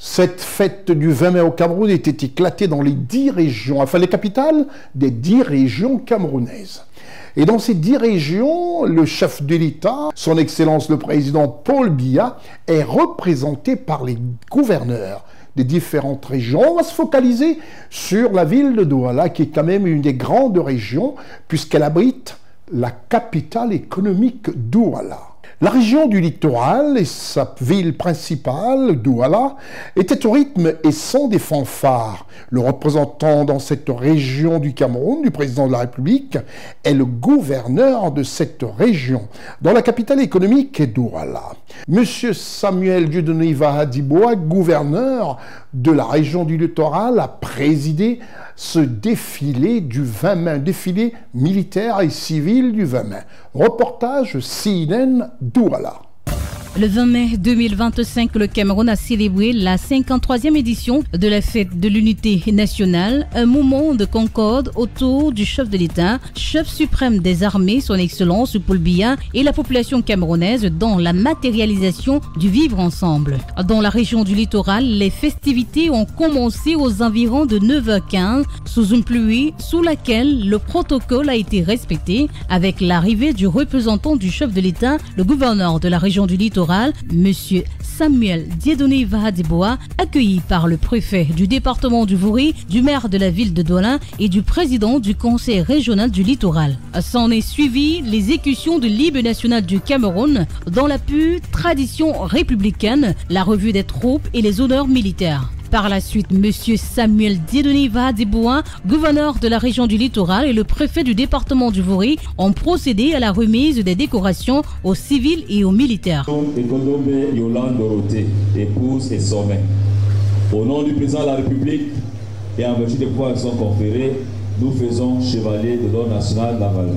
Cette fête du 20 mai au Cameroun était éclatée dans les 10 régions, enfin les capitales des 10 régions camerounaises. Et dans ces 10 régions, le chef de l'État, son Excellence le Président Paul Biya, est représenté par les gouverneurs des différentes régions. On va se focaliser sur la ville de Douala, qui est quand même une des grandes régions, puisqu'elle abrite la capitale économique Douala. La région du littoral et sa ville principale, Douala, étaient au rythme et son des fanfares. Le représentant dans cette région du Cameroun, du président de la République, est le gouverneur de cette région, dont la capitale économique est Douala. Monsieur Samuel Dieudonné Vahadiboa, gouverneur de la région du littoral, a présidé ce défilé du 20 mai, un défilé militaire et civil du 20 mai. Reportage CNN Douala. Le 20 mai 2025, le Cameroun a célébré la 53e édition de la fête de l'unité nationale, un moment de concorde autour du chef de l'État, chef suprême des armées, son Excellence Paul Biya, et la population camerounaise dans la matérialisation du vivre ensemble. Dans la région du littoral, les festivités ont commencé aux environs de 9h15 sous une pluie sous laquelle le protocole a été respecté avec l'arrivée du représentant du chef de l'État, le gouverneur de la région du littoral, Monsieur Samuel Dieudonné Vahadiboa, accueilli par le préfet du département du Vouri, du maire de la ville de Douala et du président du conseil régional du littoral. S'en est suivi l'exécution de l'hymne national du Cameroun dans la pure tradition républicaine, la revue des troupes et les honneurs militaires. Par la suite, M. Samuel Dieudonné Diboua, gouverneur de la région du littoral, et le préfet du département du Vouri ont procédé à la remise des décorations aux civils et aux militaires. Et Yolande Dorothée, épouse et sommet. Au nom du président de la République et en vertu des pouvoirs qui sont conférés, nous faisons chevalier de l'ordre national de la valeur.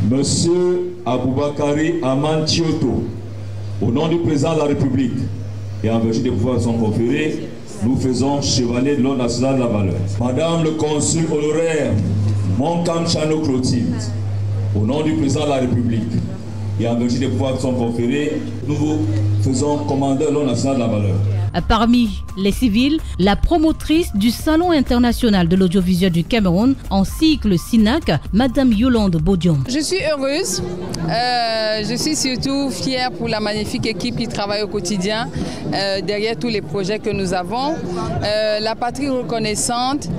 Monsieur Aboubakari Aman Chioto, au nom du président de la République et en vertu des pouvoirs qui sont conférés, nous faisons chevalier de l'ordre national de la valeur. Madame le consul honoraire Monkam Chano Clotilde, au nom du président de la République et en vertu des pouvoirs qui sont conférés, nous vous faisons commander de l'ordre national de la valeur. Parmi les civils, la promotrice du Salon international de l'audiovisuel du Cameroun en cycle SINAC, Madame Yolande Bodion. Je suis heureuse, je suis surtout fière pour la magnifique équipe qui travaille au quotidien derrière tous les projets que nous avons. La patrie reconnaissante,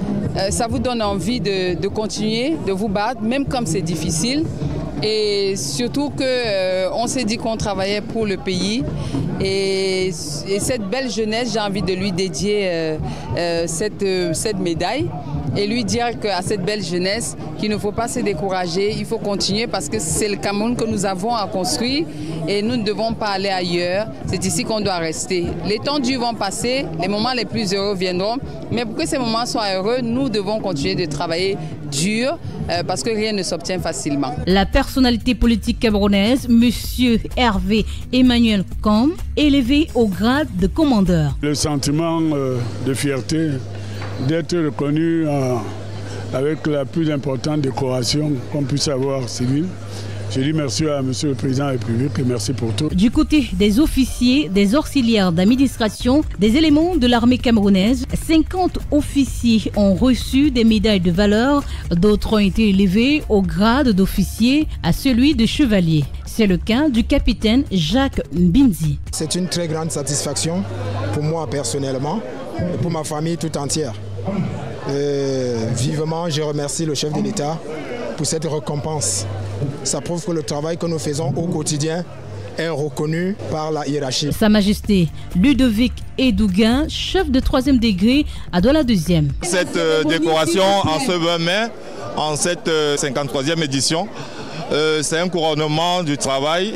ça vous donne envie de continuer, de vous battre, même comme c'est difficile. Et surtout qu'on s'est dit qu'on travaillait pour le pays. Et cette belle jeunesse, j'ai envie de lui dédier cette médaille et lui dire qu'à cette belle jeunesse qu'il ne faut pas se décourager, il faut continuer parce que c'est le Cameroun que nous avons à construire et nous ne devons pas aller ailleurs, c'est ici qu'on doit rester. Les temps durs vont passer, les moments les plus heureux viendront, mais pour que ces moments soient heureux, nous devons continuer de travailler dur parce que rien ne s'obtient facilement. La personnalité politique camerounaise, M. Hervé Emmanuel Com, élevé au grade de commandeur. Le sentiment de fierté d'être reconnu avec la plus importante décoration qu'on puisse avoir civile. Je dis merci à M. le Président de la République et merci pour tout. Du côté des officiers, des auxiliaires d'administration, des éléments de l'armée camerounaise, 50 officiers ont reçu des médailles de valeur, d'autres ont été élevés au grade d'officier à celui de chevalier. C'est le cas du capitaine Jacques Mbinzi. C'est une très grande satisfaction pour moi personnellement et pour ma famille tout entière. Vivement, je remercie le chef de l'État pour cette récompense. Ça prouve que le travail que nous faisons au quotidien est reconnu par la hiérarchie. Sa Majesté Ludovic Edouguin, chef de 3e degré à Douala 2e. Cette décoration en ce 20 mai, en cette 53e édition, c'est un couronnement du travail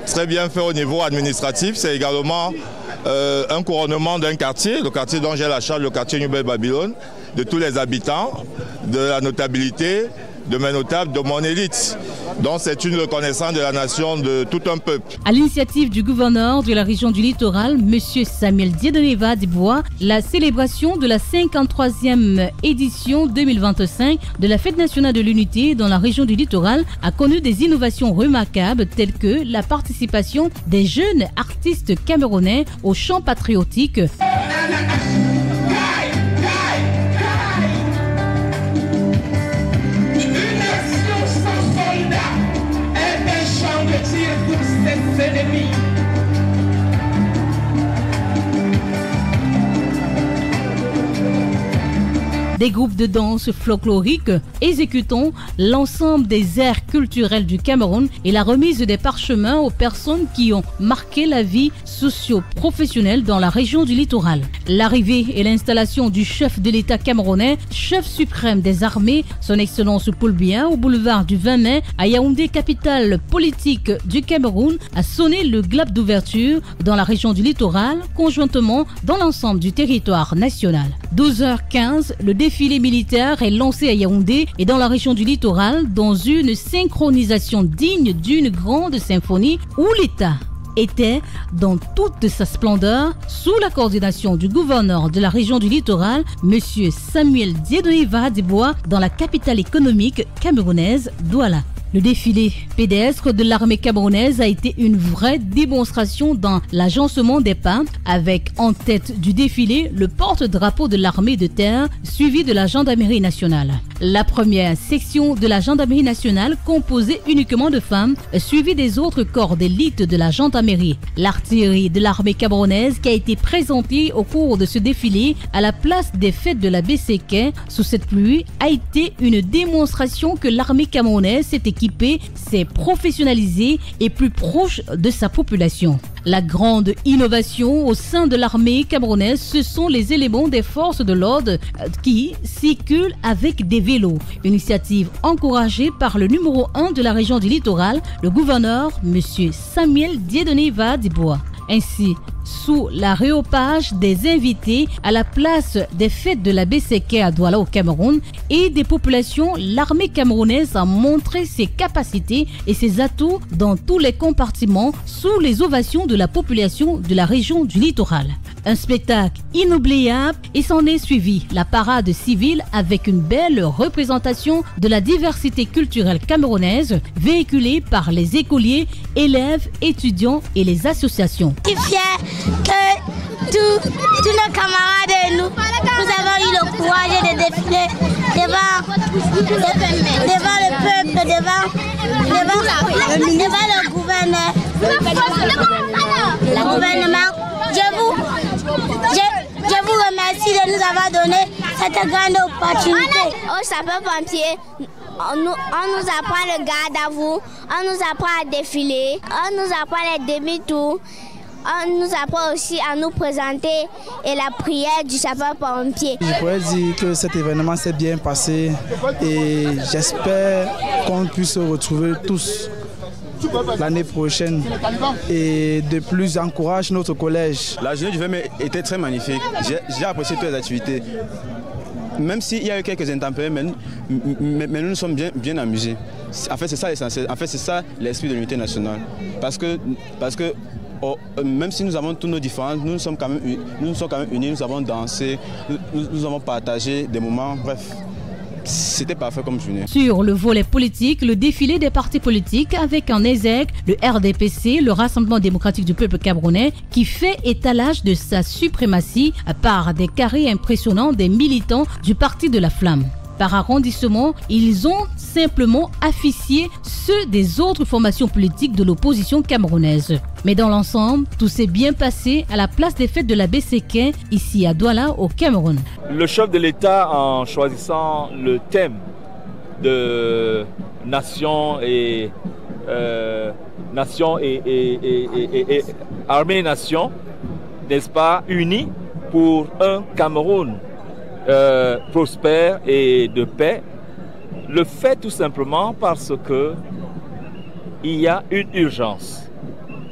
très bien fait au niveau administratif. C'est également un couronnement d'un quartier, le quartier dont j'ai la charge, le quartier Nouvelle Babylone, de tous les habitants, de la notabilité, de mes notables, de mon élite. Donc c'est une reconnaissance de la nation, de tout un peuple. À l'initiative du gouverneur de la région du littoral, M. Samuel Dieudonné Diboua, la célébration de la 53e édition 2025 de la Fête nationale de l'unité dans la région du littoral a connu des innovations remarquables telles que la participation des jeunes artistes camerounais au chant patriotique. Des groupes de danse folklorique exécutant l'ensemble des airs culturels du Cameroun et la remise des parchemins aux personnes qui ont marqué la vie socio-professionnelle dans la région du littoral. L'arrivée et l'installation du chef de l'État camerounais, chef suprême des armées, son Excellence Paul Biya, au boulevard du 20 mai, à Yaoundé, capitale politique du Cameroun, a sonné le glas d'ouverture dans la région du littoral, conjointement dans l'ensemble du territoire national. 12h15, le défilé militaire est lancé à Yaoundé et dans la région du littoral dans une synchronisation digne d'une grande symphonie où l'État était dans toute sa splendeur sous la coordination du gouverneur de la région du littoral, M. Samuel Dieudonné Diboua, dans la capitale économique camerounaise, Douala. Le défilé pédestre de l'armée camerounaise a été une vraie démonstration dans l'agencement des pas, avec en tête du défilé le porte-drapeau de l'armée de terre, suivi de la gendarmerie nationale. La première section de la gendarmerie nationale, composée uniquement de femmes, suivie des autres corps d'élite de la gendarmerie. L'artillerie de l'armée camerounaise qui a été présentée au cours de ce défilé à la place des fêtes de la BCK sous cette pluie a été une démonstration que l'armée camerounaise s'est équipée équipée, s'est professionnalisée et plus proche de sa population. La grande innovation au sein de l'armée camerounaise, ce sont les éléments des forces de l'ordre qui circulent avec des vélos. Initiative encouragée par le numéro 1 de la région du littoral, le gouverneur M. Samuel Dieudonné-Va Dibois. Ainsi, sous l'aréopage des invités à la place des fêtes de la BCK à Douala au Cameroun et des populations, l'armée camerounaise a montré ses capacités et ses atouts dans tous les compartiments sous les ovations de la population de la région du littoral. Un spectacle inoubliable et s'en est suivi la parade civile avec une belle représentation de la diversité culturelle camerounaise véhiculée par les écoliers, élèves, étudiants et les associations. Je suis fière que tous nos camarades et nous avons eu le courage de défiler devant le peuple, devant le gouverneur. Le gouvernement, je vous remercie de nous avoir donné cette grande opportunité. Au sapeur-pompier, on nous apprend le garde à vous, on nous apprend à défiler, on nous apprend les demi-tours. On nous apprend aussi à nous présenter et la prière du sapeur-pompier. Je pourrais dire que cet événement s'est bien passé et j'espère qu'on puisse se retrouver tous l'année prochaine et de plus encourage notre collège. La journée du 20 mai était très magnifique. J'ai apprécié toutes les activités. Même s'il y a eu quelques intempéries, mais nous nous sommes bien amusés. En fait, c'est ça l'essentiel. En fait, c'est ça l'esprit de l'unité nationale. Parce que même si nous avons tous nos différences, nous sommes quand même unis, nous avons dansé, nous avons partagé des moments, bref. C'était parfait comme journée. Sur le volet politique, le défilé des partis politiques avec en exergue le RDPC, le Rassemblement démocratique du peuple camerounais, qui fait étalage de sa suprématie par des carrés impressionnants des militants du Parti de la Flamme. Par arrondissement, ils ont simplement affiché ceux des autres formations politiques de l'opposition camerounaise. Mais dans l'ensemble, tout s'est bien passé à la place des fêtes de la BCK, ici à Douala, au Cameroun. Le chef de l'État, en choisissant le thème de nation et armée-nation, n'est-ce pas, unis pour un Cameroun prospère et de paix, le fait tout simplement parce que il y a une urgence,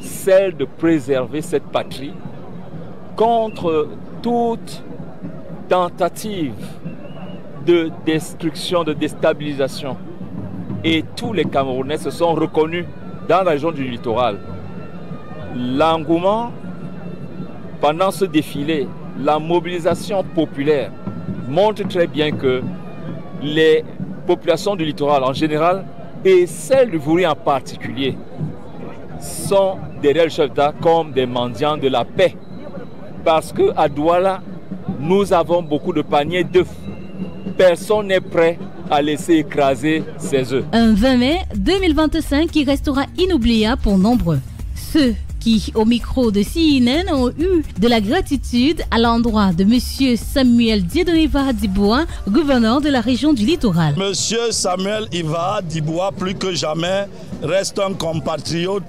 celle de préserver cette patrie contre toute tentative de destruction, de déstabilisation. Et tous les Camerounais se sont reconnus dans la région du littoral. L'engouement pendant ce défilé, la mobilisation populaire montre très bien que les populations du littoral en général et celles du Vouri en particulier sont derrière le chef d'État comme des mendiants de la paix. Parce qu'à Douala, nous avons beaucoup de paniers d'œufs. Personne n'est prêt à laisser écraser ses œufs. Un 20 mai 2025 qui restera inoubliable pour nombreux. Ceux qui, au micro de CNN, ont eu de la gratitude à l'endroit de M. Samuel Dieudonné-Va Dibois, gouverneur de la région du littoral. M. Samuel Iva Dibois, plus que jamais, reste un compatriote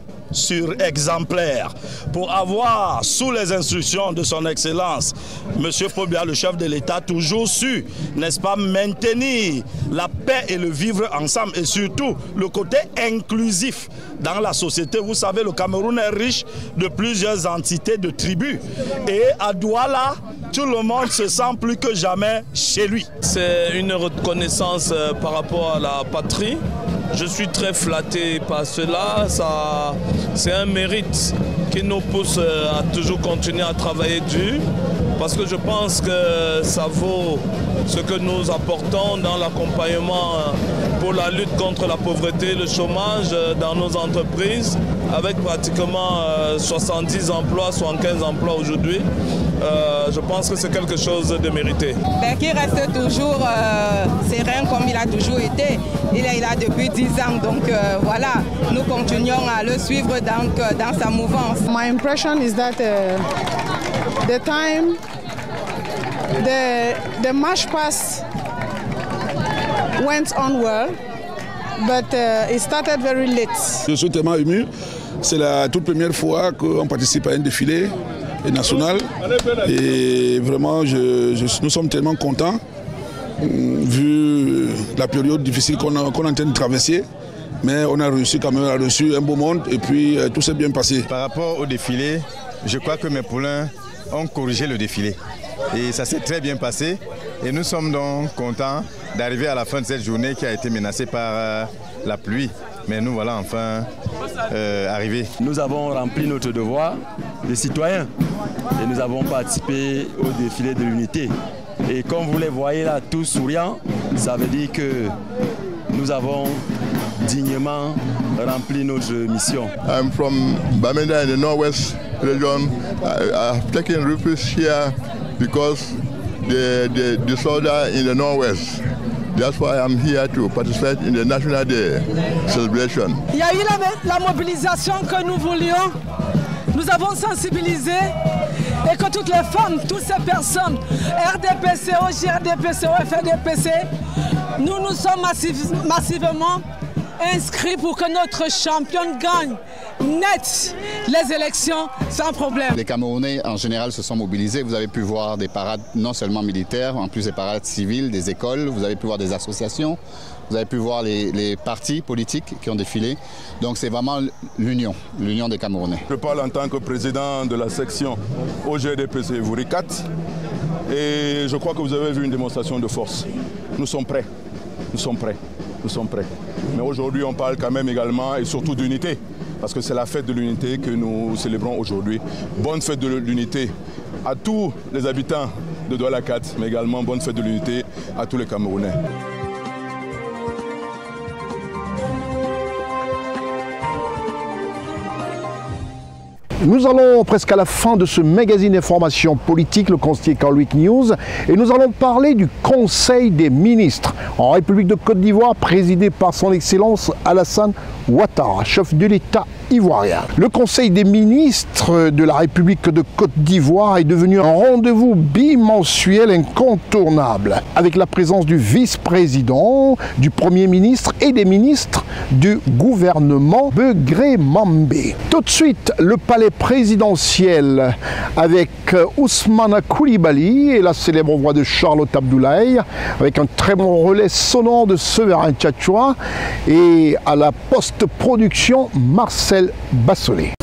exemplaire pour avoir, sous les instructions de son Excellence, M. Paul Biya, le chef de l'État, toujours su, n'est-ce pas, maintenir la paix et le vivre ensemble et surtout le côté inclusif dans la société. Vous savez, le Cameroun est riche de plusieurs entités, de tribus et à Douala, tout le monde se sent plus que jamais chez lui. C'est une reconnaissance par rapport à la patrie. Je suis très flatté par cela. C'est un mérite qui nous pousse à toujours continuer à travailler dur. Parce que je pense que ça vaut ce que nous apportons dans l'accompagnement pour la lutte contre la pauvreté, le chômage dans nos entreprises, avec pratiquement 70 emplois, 75 emplois aujourd'hui. Je pense que c'est quelque chose de mérité. Qui reste toujours serein comme il a toujours été. Il est là depuis 10 ans, donc voilà, nous continuons à le suivre dans sa mouvance. My impression is that the time the march past went on well. but it started very late. Je suis tellement ému. C'est la toute première fois qu'on participe à un défilé national. Et vraiment, nous sommes tellement contents, vu la période difficile qu'on est en train de traverser. Mais on a réussi quand même, on a reçu un beau monde et puis tout s'est bien passé. Par rapport au défilé, je crois que mes poulains ont corrigé le défilé. Et ça s'est très bien passé. Et nous sommes donc contents d'arriver à la fin de cette journée qui a été menacée par la pluie. Mais nous voilà enfin arrivés. Nous avons rempli notre devoir de citoyens et nous avons participé au défilé de l'unité. Et comme vous les voyez là, tous souriants, ça veut dire que nous avons dignement rempli notre mission. I'm from Bamenda in the Northwest region. I've taken refuge here because the disorder in the Northwest. That's why I'm here to participate in the National Day celebration. Il y a eu la mobilisation que nous voulions. Nous avons sensibilisé et que toutes les femmes, toutes ces personnes, RDPCO, JRDPCO, FRDPC, nous nous sommes massivement inscrits pour que notre championne gagne net les élections sans problème. Les Camerounais en général se sont mobilisés. Vous avez pu voir des parades non seulement militaires, en plus des parades civiles, des écoles, vous avez pu voir des associations, vous avez pu voir les partis politiques qui ont défilé. Donc c'est vraiment l'union des Camerounais. Je parle en tant que président de la section OGDPC Vouricat et je crois que vous avez vu une démonstration de force. Nous sommes prêts, nous sommes prêts, nous sommes prêts. Mais aujourd'hui on parle quand même également et surtout d'unité. Parce que c'est la fête de l'unité que nous célébrons aujourd'hui. Bonne fête de l'unité à tous les habitants de Douala 4, mais également bonne fête de l'unité à tous les Camerounais. Nous allons presque à la fin de ce magazine d'information politique, le Conseiller Carl-Week News, et nous allons parler du Conseil des ministres en République de Côte d'Ivoire, présidé par son Excellence Alassane Ouattara, chef de l'État ivoirien. Le Conseil des ministres de la République de Côte d'Ivoire est devenu un rendez-vous bimensuel incontournable, avec la présence du vice-président, du Premier ministre et des ministres du gouvernement Begré Mambé. Tout de suite, le palais présidentiel avec Ousmane Koulibaly et la célèbre voix de Charlotte Abdoulaye, avec un très bon relais sonore de Severin Tchatchoua et à la post-production Marcel Bassolé.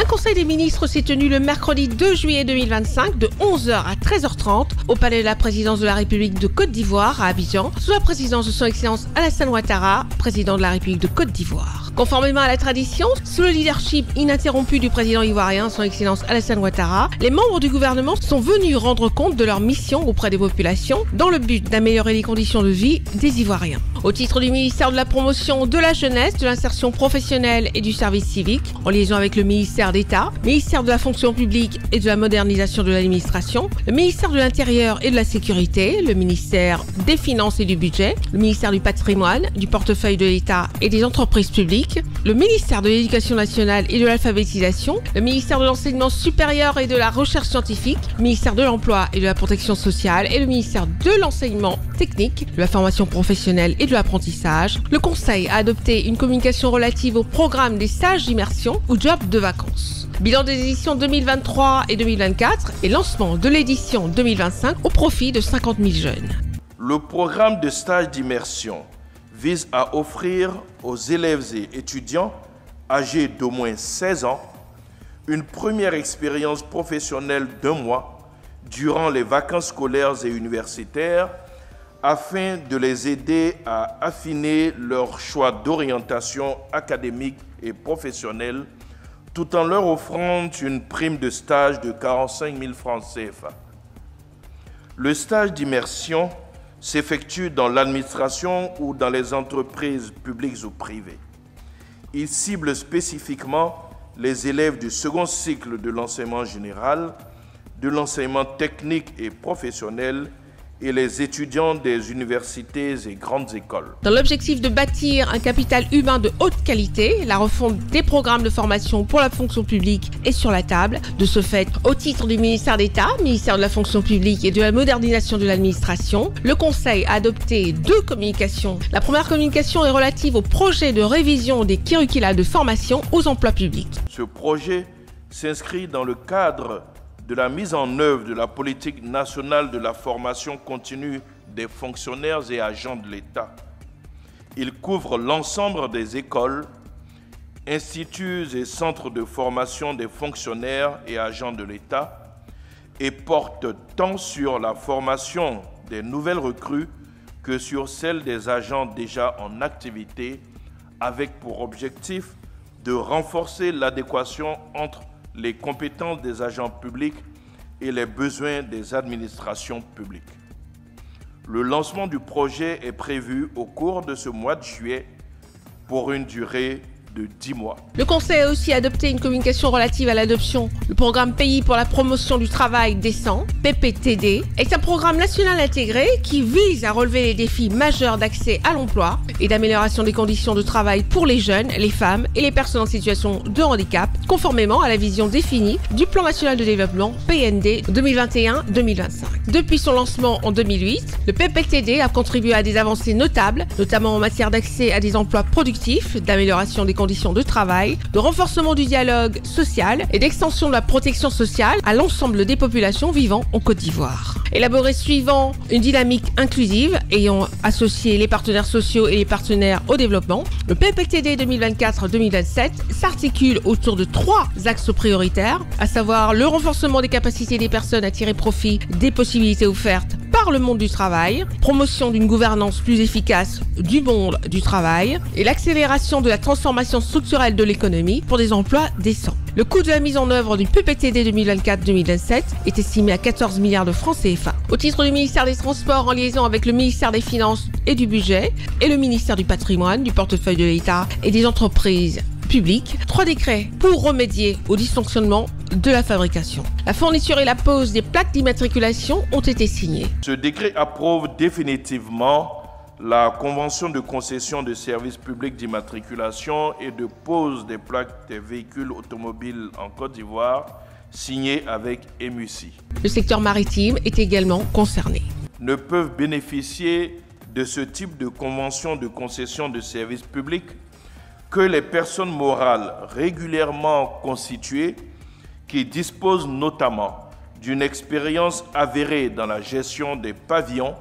Un conseil des ministres s'est tenu le mercredi 2 juillet 2025 de 11h à 13h30 au palais de la présidence de la République de Côte d'Ivoire à Abidjan, sous la présidence de son Excellence Alassane Ouattara, président de la République de Côte d'Ivoire. Conformément à la tradition, sous le leadership ininterrompu du président ivoirien, son Excellence Alassane Ouattara, les membres du gouvernement sont venus rendre compte de leur mission auprès des populations dans le but d'améliorer les conditions de vie des Ivoiriens. Au titre du ministère de la Promotion de la Jeunesse, de l'Insertion Professionnelle et du Service Civique, en liaison avec le ministère d'État, ministère de la Fonction Publique et de la Modernisation de l'Administration, le ministère de l'Intérieur et de la Sécurité, le ministère des Finances et du Budget, le ministère du Patrimoine, du Portefeuille de l'État et des Entreprises Publiques, le ministère de l'Éducation nationale et de l'Alphabétisation, le ministère de l'Enseignement supérieur et de la Recherche scientifique, le ministère de l'Emploi et de la Protection sociale et le ministère de l'Enseignement technique, de la formation professionnelle et de l'apprentissage. Le Conseil a adopté une communication relative au programme des stages d'immersion ou jobs de vacances. Bilan des éditions 2023 et 2024 et lancement de l'édition 2025 au profit de 50 000 jeunes. Le programme de stage d'immersion vise à offrir aux élèves et étudiants âgés d'au moins 16 ans une première expérience professionnelle d'1 mois durant les vacances scolaires et universitaires afin de les aider à affiner leur choix d'orientation académique et professionnelle tout en leur offrant une prime de stage de 45 000 francs CFA. Le stage d'immersion s'effectue dans l'administration ou dans les entreprises publiques ou privées. Il cible spécifiquement les élèves du second cycle de l'enseignement général, de l'enseignement technique et professionnel et les étudiants des universités et grandes écoles. Dans l'objectif de bâtir un capital humain de haute qualité, la refonte des programmes de formation pour la fonction publique est sur la table. De ce fait, au titre du ministère d'État, ministère de la fonction publique et de la modernisation de l'administration, le Conseil a adopté 2 communications. La première communication est relative au projet de révision des curricula de formation aux emplois publics. Ce projet s'inscrit dans le cadre de la mise en œuvre de la politique nationale de la formation continue des fonctionnaires et agents de l'État. Il couvre l'ensemble des écoles, instituts et centres de formation des fonctionnaires et agents de l'État et porte tant sur la formation des nouvelles recrues que sur celle des agents déjà en activité, avec pour objectif de renforcer l'adéquation entre les compétences des agents publics et les besoins des administrations publiques. Le lancement du projet est prévu au cours de ce mois de juillet pour une durée de 10 mois. Le Conseil a aussi adopté une communication relative à l'adoption du programme Pays pour la promotion du travail décent, PPTD, est un programme national intégré qui vise à relever les défis majeurs d'accès à l'emploi et d'amélioration des conditions de travail pour les jeunes, les femmes et les personnes en situation de handicap, conformément à la vision définie du Plan national de développement PND 2021-2025. Depuis son lancement en 2008, le PPTD a contribué à des avancées notables, notamment en matière d'accès à des emplois productifs, d'amélioration des conditions de travail, de renforcement du dialogue social et d'extension de la protection sociale à l'ensemble des populations vivant en Côte d'Ivoire. Élaboré suivant une dynamique inclusive ayant associé les partenaires sociaux et les partenaires au développement, le PPTD 2024-2027 s'articule autour de 3 axes prioritaires, à savoir le renforcement des capacités des personnes à tirer profit des possibilités offertes par le monde du travail, promotion d'une gouvernance plus efficace du monde du travail et l'accélération de la transformation structurelle de l'économie pour des emplois décents. Le coût de la mise en œuvre du PPTD 2024-2027 est estimé à 14 milliards de francs CFA. Au titre du ministère des Transports, en liaison avec le ministère des Finances et du Budget et le ministère du Patrimoine, du portefeuille de l'État et des entreprises publiques, 3 décrets pour remédier au dysfonctionnement de la fabrication. La fourniture et la pose des plaques d'immatriculation ont été signés. Ce décret approuve définitivement la convention de concession de services publics d'immatriculation et de pose des plaques des véhicules automobiles en Côte d'Ivoire, signée avec EMUCI. Le secteur maritime est également concerné. Ne peuvent bénéficier de ce type de convention de concession de services publics que les personnes morales régulièrement constituées qui disposent notamment d'une expérience avérée dans la gestion des pavillons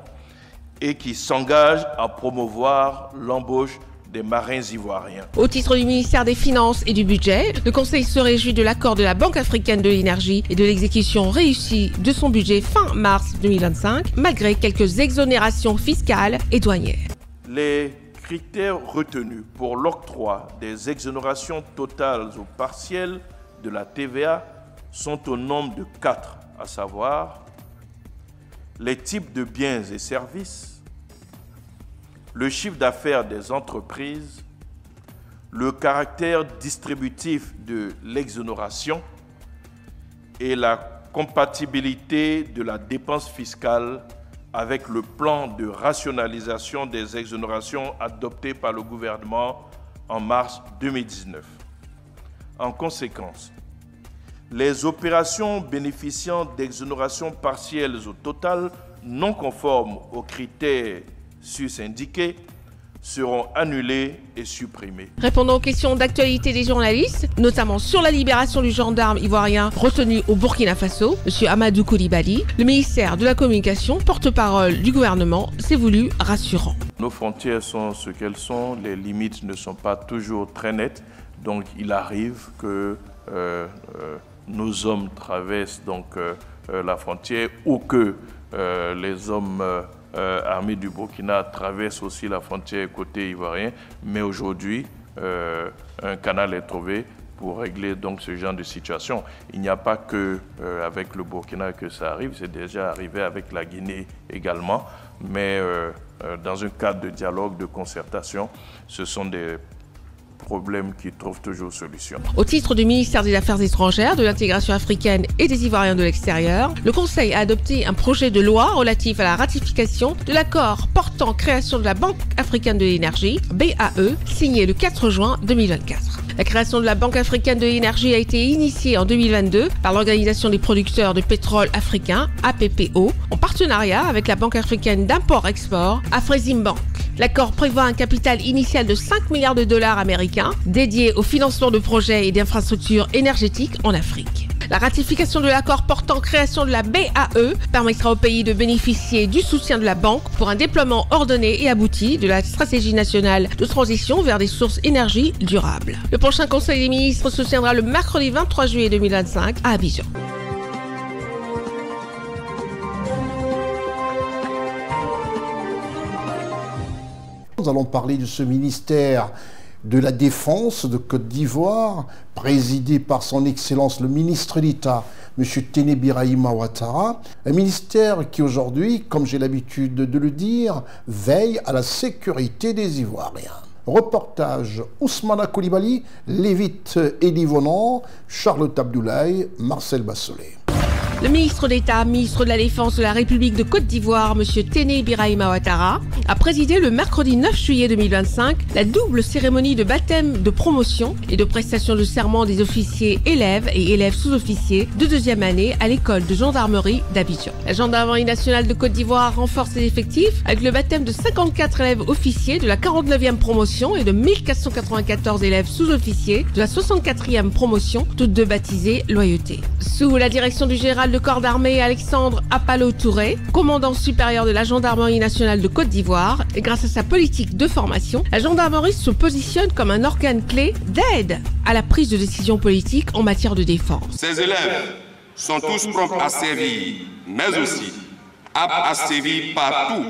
et qui s'engagent à promouvoir l'embauche des marins ivoiriens. Au titre du ministère des Finances et du Budget, le Conseil se réjouit de l'accord de la Banque africaine de l'énergie et de l'exécution réussie de son budget fin mars 2025, malgré quelques exonérations fiscales et douanières. Les critères retenus pour l'octroi des exonérations totales ou partielles de la TVA sont au nombre de 4, à savoir les types de biens et services, le chiffre d'affaires des entreprises, le caractère distributif de l'exonération et la compatibilité de la dépense fiscale avec le plan de rationalisation des exonérations adopté par le gouvernement en mars 2019. En conséquence, les opérations bénéficiant d'exonérations partielles ou totales non conformes aux critères sus-indiqués seront annulées et supprimées. Répondant aux questions d'actualité des journalistes, notamment sur la libération du gendarme ivoirien retenu au Burkina Faso, M. Amadou Koulibaly, le ministère de la Communication, porte-parole du gouvernement, s'est voulu rassurant. Nos frontières sont ce qu'elles sont, les limites ne sont pas toujours très nettes, donc il arrive que nos hommes traversent donc, la frontière ou que les hommes armés du Burkina traversent aussi la frontière côté ivoirien, mais aujourd'hui, un canal est trouvé pour régler donc ce genre de situation. Il n'y a pas que avec le Burkina que ça arrive, c'est déjà arrivé avec la Guinée également, mais dans un cadre de dialogue, de concertation, ce sont des problème qui trouve toujours solution. Au titre du ministère des Affaires étrangères, de l'intégration africaine et des Ivoiriens de l'extérieur, le Conseil a adopté un projet de loi relatif à la ratification de l'accord portant création de la Banque africaine de l'énergie, BAE, signé le 4 juin 2024. La création de la Banque africaine de l'énergie a été initiée en 2022 par l'Organisation des producteurs de pétrole africain, APPO, en partenariat avec la Banque africaine d'import-export, Afreximbank. L'accord prévoit un capital initial de 5 milliards de dollars américains dédié au financement de projets et d'infrastructures énergétiques en Afrique. La ratification de l'accord portant création de la BAE permettra au pays de bénéficier du soutien de la banque pour un déploiement ordonné et abouti de la stratégie nationale de transition vers des sources énergie durables. Le prochain Conseil des ministres se tiendra le mercredi 23 juillet 2025 à Abidjan. Nous allons parler de ce ministère de la Défense de Côte d'Ivoire, présidé par son Excellence le ministre d'État, M. Téné Birahima Ouattara, un ministère qui aujourd'hui, comme j'ai l'habitude de le dire, veille à la sécurité des Ivoiriens. Reportage Ousmana Koulibaly, Lévite Elivonan, Charlotte Abdoulaye, Marcel Bassolé. Le ministre d'État, ministre de la Défense de la République de Côte d'Ivoire, M. Téné Birahima Ouattara, a présidé le mercredi 9 juillet 2025 la double cérémonie de baptême de promotion et de prestation de serment des officiers élèves et élèves sous-officiers de deuxième année à l'école de gendarmerie d'Abidjan. La gendarmerie nationale de Côte d'Ivoire renforce ses effectifs avec le baptême de 54 élèves officiers de la 49e promotion et de 1494 élèves sous-officiers de la 64e promotion, toutes deux baptisées Loyauté. Sous la direction du général de corps d'armée Alexandre Apalo Touré, commandant supérieur de la gendarmerie nationale de Côte d'Ivoire, et grâce à sa politique de formation, la gendarmerie se positionne comme un organe clé d'aide à la prise de décision politique en matière de défense. Ces élèves sont tous prompts à servir, mais aussi aptes à servir partout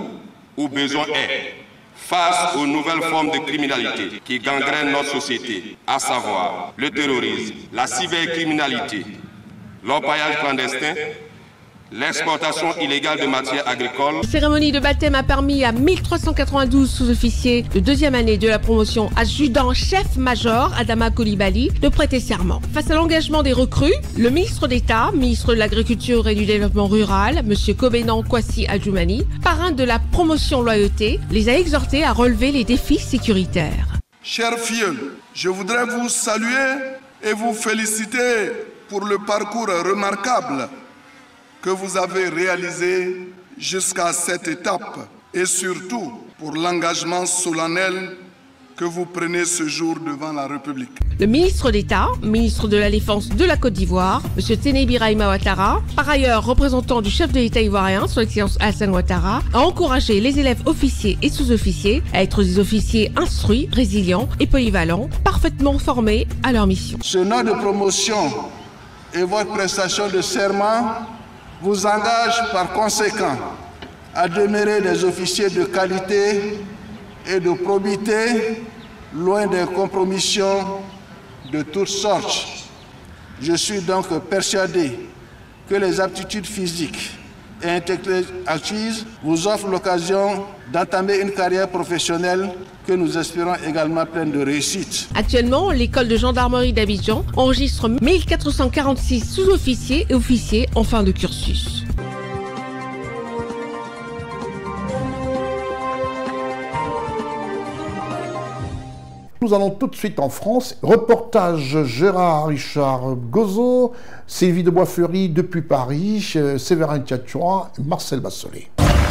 où besoin est, face aux nouvelles formes de criminalité qui gangrènent notre société, à savoir le terrorisme, la cybercriminalité, l'orpaillage clandestin, l'exportation illégale de matières agricoles. La cérémonie de baptême a permis à 1392 sous-officiers de deuxième année de la promotion adjudant-chef-major Adama Koulibaly de prêter serment. Face à l'engagement des recrues, le ministre d'État, ministre de l'Agriculture et du Développement Rural, M. Kobenan Kwasi Adjoumani, parrain de la promotion Loyauté, les a exhortés à relever les défis sécuritaires. Chers filleuls, je voudrais vous saluer et vous féliciter pour le parcours remarquable que vous avez réalisé jusqu'à cette étape et surtout pour l'engagement solennel que vous prenez ce jour devant la République. Le ministre d'État, ministre de la Défense de la Côte d'Ivoire, M. Téné Birahima Ouattara, par ailleurs représentant du chef de l'État ivoirien, son Excellence Alassane Ouattara, a encouragé les élèves officiers et sous-officiers à être des officiers instruits, résilients et polyvalents, parfaitement formés à leur mission. Ce nom de promotion et votre prestation de serment vous engage par conséquent à demeurer des officiers de qualité et de probité, loin des compromissions de toutes sortes. Je suis donc persuadé que les aptitudes physiques et intellectuelles acquises vous offrent l'occasion d'entamer une carrière professionnelle que nous espérons également pleine de réussite. Actuellement, l'école de gendarmerie d'Abidjan enregistre 1446 sous-officiers et officiers en fin de cursus. Nous allons tout de suite en France. Reportage Gérard Richard Gozo, Sylvie de Boisfleury depuis Paris, Séverin Tiatua, Marcel Bassolé.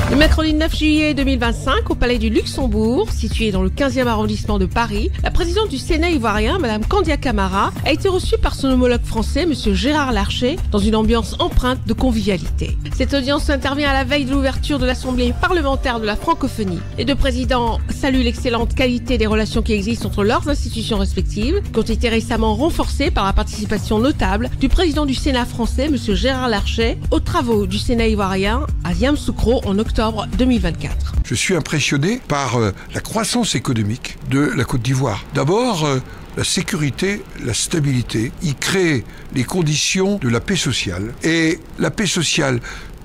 Le mercredi 9 juillet 2025, au Palais du Luxembourg, situé dans le 15e arrondissement de Paris, la présidente du Sénat ivoirien, Mme Candia Camara, a été reçue par son homologue français, M. Gérard Larcher, dans une ambiance empreinte de convivialité. Cette audience intervient à la veille de l'ouverture de l'Assemblée parlementaire de la francophonie. Les deux présidents saluent l'excellente qualité des relations qui existent entre leurs institutions respectives, qui ont été récemment renforcées par la participation notable du président du Sénat français, M. Gérard Larcher, aux travaux du Sénat ivoirien à Yamoussoukro en octobre 2024. Je suis impressionné par la croissance économique de la Côte d'Ivoire. D'abord, la sécurité, la stabilité, il crée les conditions de la paix sociale. Et la paix sociale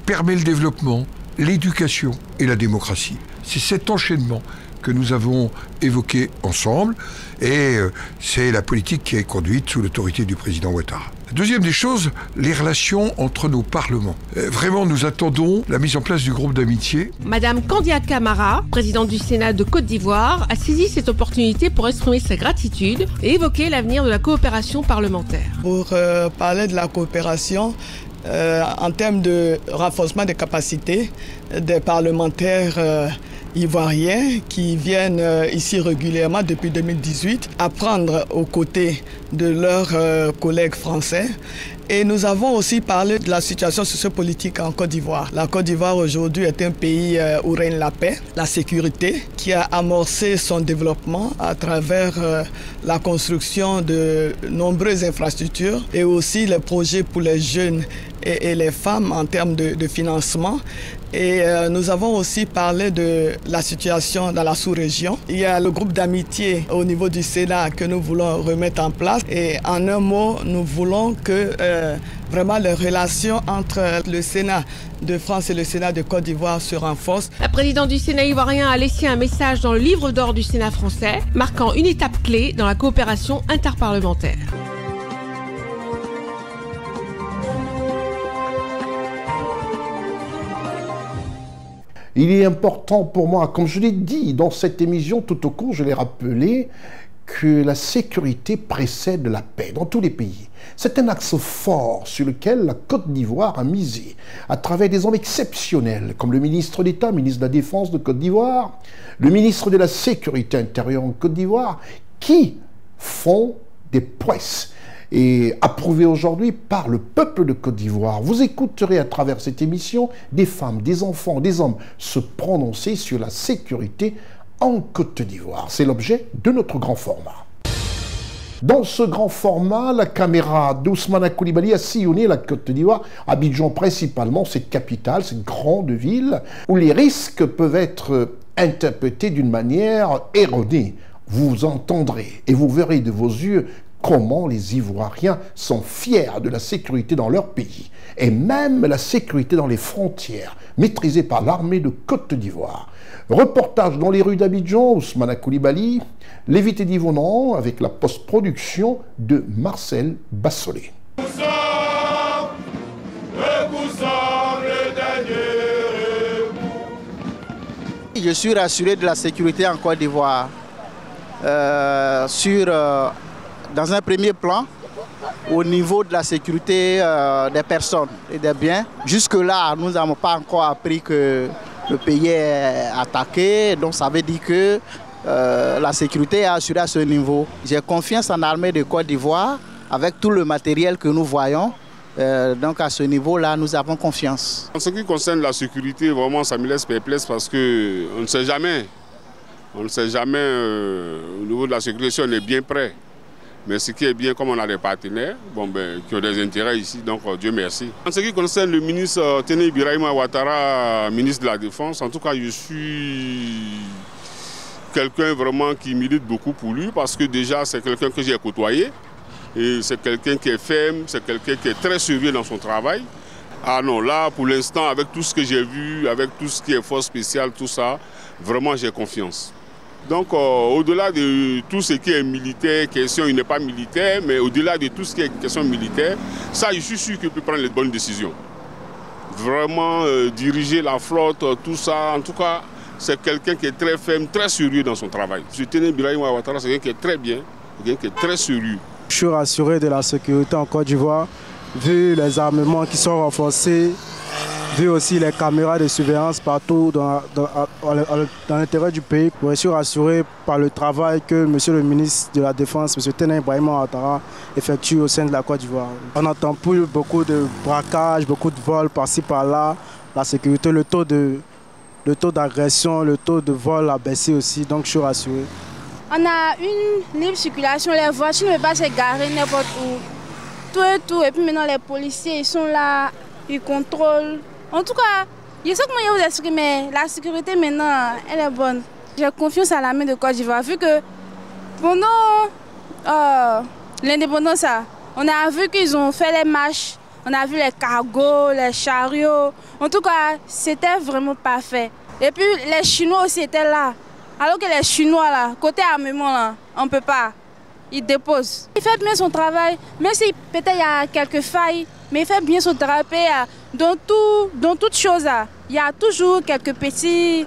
permet le développement, l'éducation et la démocratie. C'est cet enchaînement que nous avons évoquées ensemble et c'est la politique qui est conduite sous l'autorité du président Ouattara. Deuxième des choses, les relations entre nos parlements. Vraiment, nous attendons la mise en place du groupe d'amitié. Madame Candia Camara, présidente du Sénat de Côte d'Ivoire, a saisi cette opportunité pour exprimer sa gratitude et évoquer l'avenir de la coopération parlementaire. Pour parler de la coopération, en termes de renforcement des capacités des parlementaires ivoiriens qui viennent ici régulièrement depuis 2018 apprendre aux côtés de leurs collègues français. Et nous avons aussi parlé de la situation sociopolitique en Côte d'Ivoire. La Côte d'Ivoire aujourd'hui est un pays où règne la paix, la sécurité, qui a amorcé son développement à travers la construction de nombreuses infrastructures et aussi les projets pour les jeunes et les femmes en termes de financement. Et nous avons aussi parlé de la situation dans la sous-région. Il y a le groupe d'amitié au niveau du Sénat que nous voulons remettre en place. Et en un mot, nous voulons que vraiment les relations entre le Sénat de France et le Sénat de Côte d'Ivoire se renforcent. La présidente du Sénat ivoirien a laissé un message dans le livre d'or du Sénat français, marquant une étape clé dans la coopération interparlementaire. Il est important pour moi, comme je l'ai dit dans cette émission, tout au cours, je l'ai rappelé, que la sécurité précède la paix dans tous les pays. C'est un axe fort sur lequel la Côte d'Ivoire a misé, à travers des hommes exceptionnels, comme le ministre d'État, ministre de la Défense de Côte d'Ivoire, le ministre de la Sécurité intérieure en Côte d'Ivoire, qui font des prouesses et approuvé aujourd'hui par le peuple de Côte d'Ivoire. Vous écouterez à travers cette émission des femmes, des enfants, des hommes se prononcer sur la sécurité en Côte d'Ivoire. C'est l'objet de notre grand format. Dans ce grand format, la caméra d'Ousmane Coulibaly a sillonné la Côte d'Ivoire, Abidjan principalement, cette capitale, cette grande ville, où les risques peuvent être interprétés d'une manière erronée. Vous entendrez et vous verrez de vos yeux comment les Ivoiriens sont fiers de la sécurité dans leur pays, et même la sécurité dans les frontières, maîtrisée par l'armée de Côte d'Ivoire. Reportage dans les rues d'Abidjan, Ousmane Coulibaly, Lévité Divonan, avec la post-production de Marcel Bassolé. Je suis rassuré de la sécurité en Côte d'Ivoire. Dans un premier plan, au niveau de la sécurité des personnes et des biens. Jusque-là, nous n'avons pas encore appris que le pays est attaqué, donc ça veut dire que la sécurité est assurée à ce niveau. J'ai confiance en l'armée de Côte d'Ivoire, avec tout le matériel que nous voyons. Donc à ce niveau-là, nous avons confiance. En ce qui concerne la sécurité, vraiment, ça me laisse perplexe parce qu'on ne sait jamais. On ne sait jamais au niveau de la sécurité si on est bien prêt. Mais ce qui est bien, comme on a des partenaires qui ont des intérêts ici, donc Dieu merci. En ce qui concerne le ministre Téné Ibrahim Ouattara, ministre de la Défense, en tout cas je suis quelqu'un vraiment qui milite beaucoup pour lui parce que déjà c'est quelqu'un que j'ai côtoyé et c'est quelqu'un qui est ferme, c'est quelqu'un qui est très sérieux dans son travail. Ah non, là pour l'instant avec tout ce que j'ai vu, avec tout ce qui est force spéciale, tout ça, vraiment j'ai confiance. Donc au-delà de tout ce qui est militaire, question il n'est pas militaire, mais au-delà de tout ce qui est question militaire, ça je suis sûr qu'il peut prendre les bonnes décisions. Vraiment diriger la flotte, tout ça, en tout cas c'est quelqu'un qui est très ferme, très sérieux dans son travail. M. Téné Ibrahim Ouattara, c'est quelqu'un qui est très bien, quelqu'un qui est très sérieux. Je suis rassuré de la sécurité en Côte d'Ivoire, vu les armements qui sont renforcés, vu aussi les caméras de surveillance partout dans l'intérieur du pays. Je suis rassuré par le travail que M. le ministre de la Défense, M. Téné Ibrahim Ouattara, effectue au sein de la Côte d'Ivoire. On n'entend plus beaucoup de braquages, beaucoup de vols par-ci par-là. La sécurité, le taux d'agression, le taux de vol a baissé aussi, donc je suis rassuré. On a une libre circulation, les voitures ne peuvent pas se garer n'importe où. Tout et tout, et puis maintenant les policiers, ils sont là, ils contrôlent. En tout cas, je sais comment je vous explique, mais la sécurité maintenant, elle est bonne. J'ai confiance à l'armée de Côte d'Ivoire, vu que pendant l'indépendance, on a vu qu'ils ont fait les marches, on a vu les cargos, les chariots. En tout cas, c'était vraiment parfait. Et puis les Chinois aussi étaient là, Alors que les Chinois, là, côté armement, là, on ne peut pas. Ils déposent. Il fait bien son travail, même si peut-être il y a quelques failles, mais il fait bien son travail. Dans toute chose, là, il y a toujours quelques petits,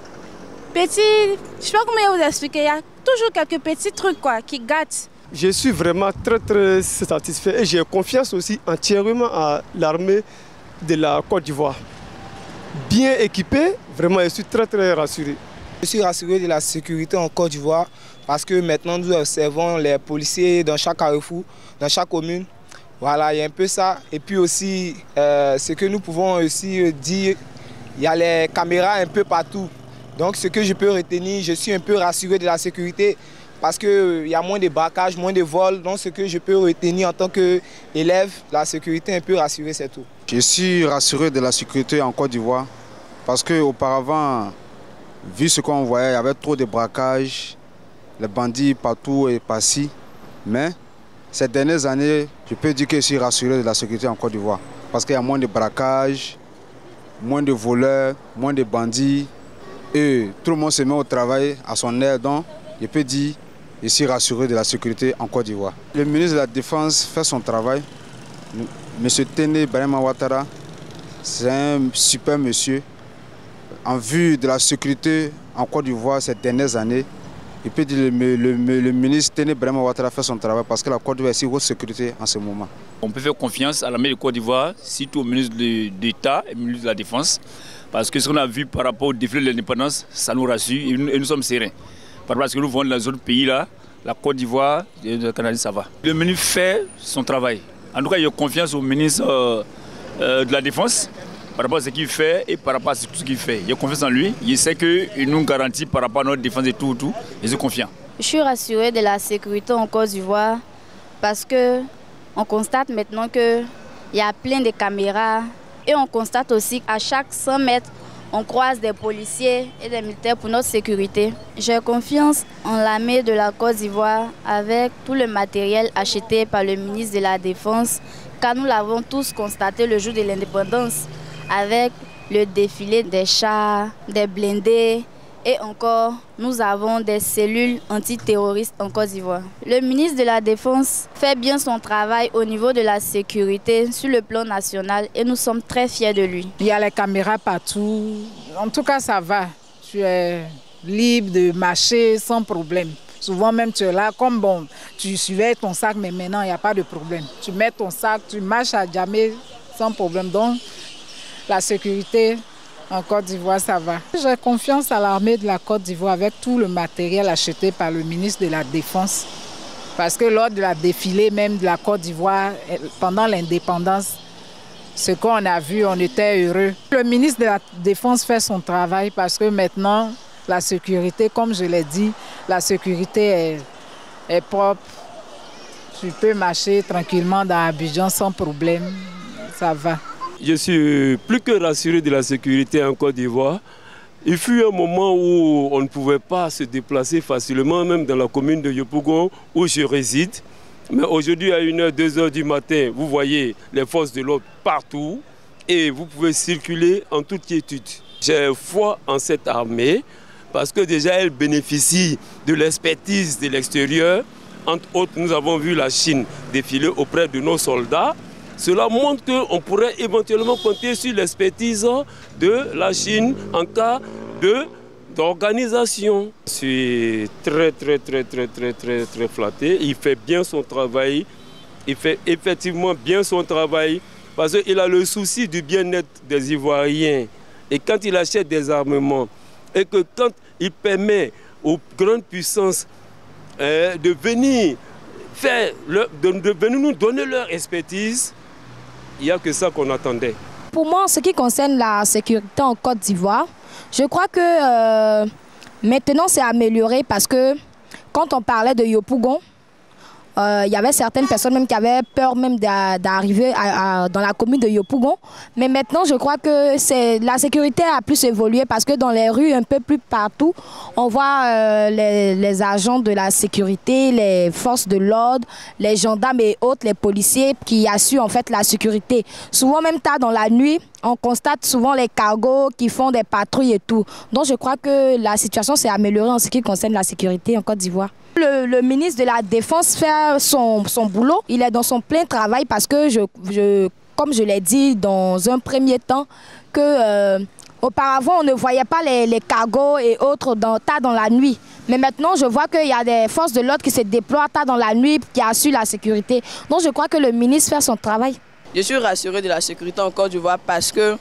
je ne sais pas comment vous expliquer, il y a toujours quelques petits trucs quoi, qui gâtent. Je suis vraiment très satisfait et j'ai confiance aussi entièrement à l'armée de la Côte d'Ivoire. Bien équipée, vraiment je suis très rassuré. Je suis rassuré de la sécurité en Côte d'Ivoire parce que maintenant nous observons les policiers dans chaque carrefour, dans chaque commune. Voilà, il y a un peu ça. Et puis aussi, ce que nous pouvons aussi dire, il y a les caméras un peu partout. Donc ce que je peux retenir, je suis un peu rassuré de la sécurité parce qu'il y a moins de braquages, moins de vols. Donc ce que je peux retenir en tant qu'élève, la sécurité est un peu rassurée, c'est tout. Je suis rassuré de la sécurité en Côte d'Ivoire parce qu'auparavant, vu ce qu'on voyait, il y avait trop de braquages, les bandits partout et par-ci. Mais ces dernières années, je peux dire que je suis rassuré de la sécurité en Côte d'Ivoire parce qu'il y a moins de braquages, moins de voleurs, moins de bandits. Et tout le monde se met au travail à son air, donc je peux dire que je suis rassuré de la sécurité en Côte d'Ivoire. Le ministre de la Défense fait son travail. M. Téné Ibrahim Ouattara, c'est un super monsieur. En vue de la sécurité en Côte d'Ivoire ces dernières années, je peux dire que le ministre Téné Ibrahim Ouattara fait son travail parce que la Côte d'Ivoire est si haute sécurité en ce moment. On peut faire confiance à l'armée de Côte d'Ivoire, surtout au ministre d'État et au ministre de la Défense. Parce que ce qu'on a vu par rapport au défilé de l'indépendance, ça nous rassure et nous sommes sereins. Par rapport à ce que nous voyons dans les autres pays, là, la Côte d'Ivoire et le Canada, ça va. Le ministre fait son travail. En tout cas, il y a confiance au ministre de la Défense par rapport à ce qu'il fait et par rapport à tout ce qu'il fait. Il y a confiance en lui. Il sait qu'il nous garantit par rapport à notre défense et tout. Je suis confiant. Je suis rassurée de la sécurité en Côte d'Ivoire parce qu'on constate maintenant qu'il y a plein de caméras. Et on constate aussi qu'à chaque 100 mètres, on croise des policiers et des militaires pour notre sécurité. J'ai confiance en l'armée de la Côte d'Ivoire avec tout le matériel acheté par le ministre de la Défense, car nous l'avons tous constaté le jour de l'indépendance avec le défilé des chars, des blindés et encore, nous avons des cellules antiterroristes en Côte d'Ivoire. Le ministre de la Défense fait bien son travail au niveau de la sécurité sur le plan national et nous sommes très fiers de lui. Il y a les caméras partout. En tout cas, ça va. Tu es libre de marcher sans problème. Souvent même tu es là, comme bon, tu suivais ton sac, mais maintenant il n'y a pas de problème. Tu mets ton sac, tu marches à jamais sans problème. Donc, la sécurité en Côte d'Ivoire, ça va. J'ai confiance à l'armée de la Côte d'Ivoire avec tout le matériel acheté par le ministre de la Défense. Parce que lors de la défilée même de la Côte d'Ivoire, pendant l'indépendance, ce qu'on a vu, on était heureux. Le ministre de la Défense fait son travail parce que maintenant, la sécurité, comme je l'ai dit, la sécurité est propre. Tu peux marcher tranquillement dans Abidjan sans problème, ça va. Je suis plus que rassuré de la sécurité en Côte d'Ivoire. Il fut un moment où on ne pouvait pas se déplacer facilement, même dans la commune de Yopougon où je réside. Mais aujourd'hui, à 1h, 2h du matin, vous voyez les forces de l'ordre partout et vous pouvez circuler en toute quiétude. J'ai foi en cette armée parce que déjà elle bénéficie de l'expertise de l'extérieur. Entre autres, nous avons vu la Chine défiler auprès de nos soldats. Cela montre qu'on pourrait éventuellement compter sur l'expertise de la Chine en cas d'organisation. Je suis très flatté. Il fait bien son travail. Il fait effectivement bien son travail parce qu'il a le souci du bien-être des Ivoiriens. Et quand il achète des armements et que quand il permet aux grandes puissances de venir nous donner leur expertise, il n'y a que ça qu'on attendait. Pour moi, en ce qui concerne la sécurité en Côte d'Ivoire, je crois que maintenant c'est amélioré parce que quand on parlait de Yopougon, il y avait certaines personnes même qui avaient peur même d'arriver dans la commune de Yopougon. Mais maintenant, je crois que la sécurité a plus évolué parce que dans les rues, un peu plus partout, on voit les agents de la sécurité, les forces de l'ordre, les gendarmes et autres, les policiers qui assurent en fait la sécurité. Souvent même tard dans la nuit, on constate souvent les cargos qui font des patrouilles et tout. Donc je crois que la situation s'est améliorée en ce qui concerne la sécurité en Côte d'Ivoire. Le ministre de la Défense fait son boulot. Il est dans son plein travail parce que, comme je l'ai dit dans un premier temps, que auparavant on ne voyait pas les cargos et autres tard dans la nuit. Mais maintenant je vois qu'il y a des forces de l'ordre qui se déploient tard dans la nuit, qui assurent la sécurité. Donc je crois que le ministre fait son travail. Je suis rassurée de la sécurité en Côte d'Ivoire parce que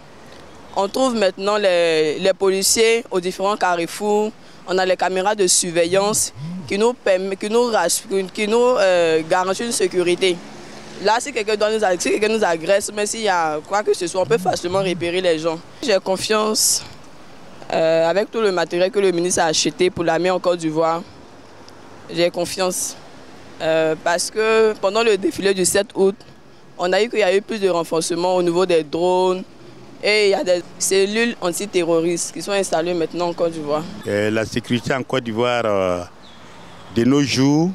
on trouve maintenant les policiers aux différents carrefours. On a les caméras de surveillance qui nous garantissent une sécurité. Là, si quelqu'un nous agresse, mais s'il y a quoi que ce soit, on peut facilement repérer les gens. J'ai confiance avec tout le matériel que le ministre a acheté pour l'armée en Côte d'Ivoire. J'ai confiance parce que pendant le défilé du 7 août, on a vu qu'il y a eu plus de renforcement au niveau des drones et il y a des cellules antiterroristes qui sont installées maintenant en Côte d'Ivoire. La sécurité en Côte d'Ivoire de nos jours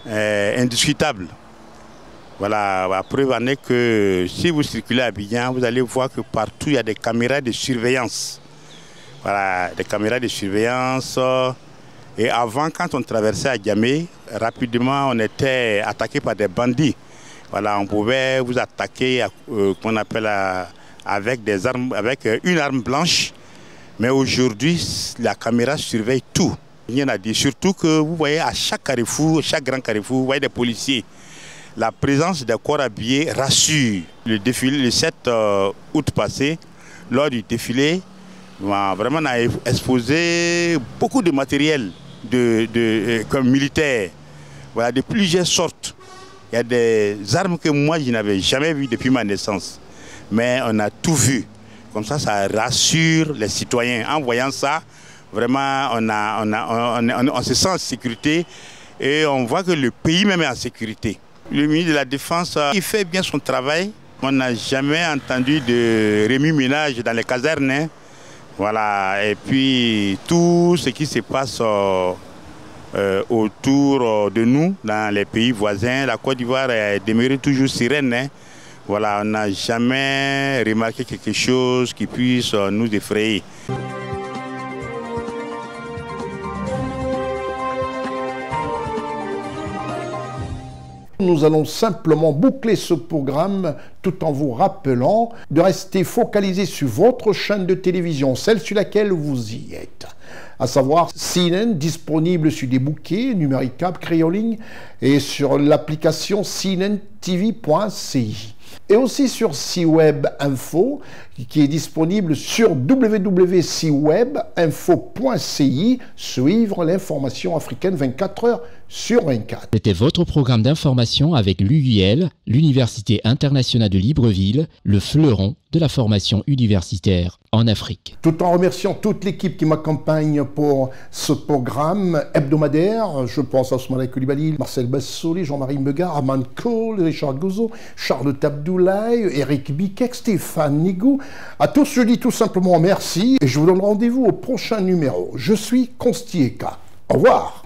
est indiscutable. Voilà, la preuve en est que si vous circulez à Abidjan, vous allez voir que partout il y a des caméras de surveillance. Voilà, des caméras de surveillance. Et avant, quand on traversait à Djamé, rapidement on était attaqué par des bandits. Voilà, on pouvait vous attaquer, qu'on appelle avec des armes, avec une arme blanche. Mais aujourd'hui, la caméra surveille tout. Il y en a dit surtout que vous voyez à chaque carrefour, chaque grand carrefour, vous voyez des policiers. La présence des corps habillés rassure. Le défilé, le 7 août passé, lors du défilé, vraiment on a exposé beaucoup de matériel comme militaire, voilà, de plusieurs sortes. Il y a des armes que moi je n'avais jamais vues depuis ma naissance. Mais on a tout vu. Comme ça rassure les citoyens. En voyant ça, vraiment on se sent en sécurité et on voit que le pays même est en sécurité. Le ministre de la Défense, il fait bien son travail. On n'a jamais entendu de remue-ménage dans les casernes. Hein. Voilà. Et puis tout ce qui se passe autour de nous, dans les pays voisins, la Côte d'Ivoire est demeurée toujours sereine. Hein. Voilà, on n'a jamais remarqué quelque chose qui puisse nous effrayer. Nous allons simplement boucler ce programme tout en vous rappelant de rester focalisé sur votre chaîne de télévision, celle sur laquelle vous y êtes. À savoir CNN, disponible sur des bouquets numéricables créés en ligne et sur l'application cnntv.ci. Et aussi sur CWeb Info, qui est disponible sur www.cwebinfo.ci, suivre l'information africaine 24 heures sur 24. C'était votre programme d'information avec l'UIL, l'Université internationale de Libreville, le fleuron de la formation universitaire en Afrique. Tout en remerciant toute l'équipe qui m'accompagne pour ce programme hebdomadaire, je pense à Ousmane Coulibaly, Marcel Bassoli, Jean-Marie Mbegard, Aman Cole, Richard Gouzo, Charles Tabdoulaye, Eric Bikek, Stéphane Nigou. À tous, je dis tout simplement merci et je vous donne rendez-vous au prochain numéro. Je suis Constieka. Au revoir.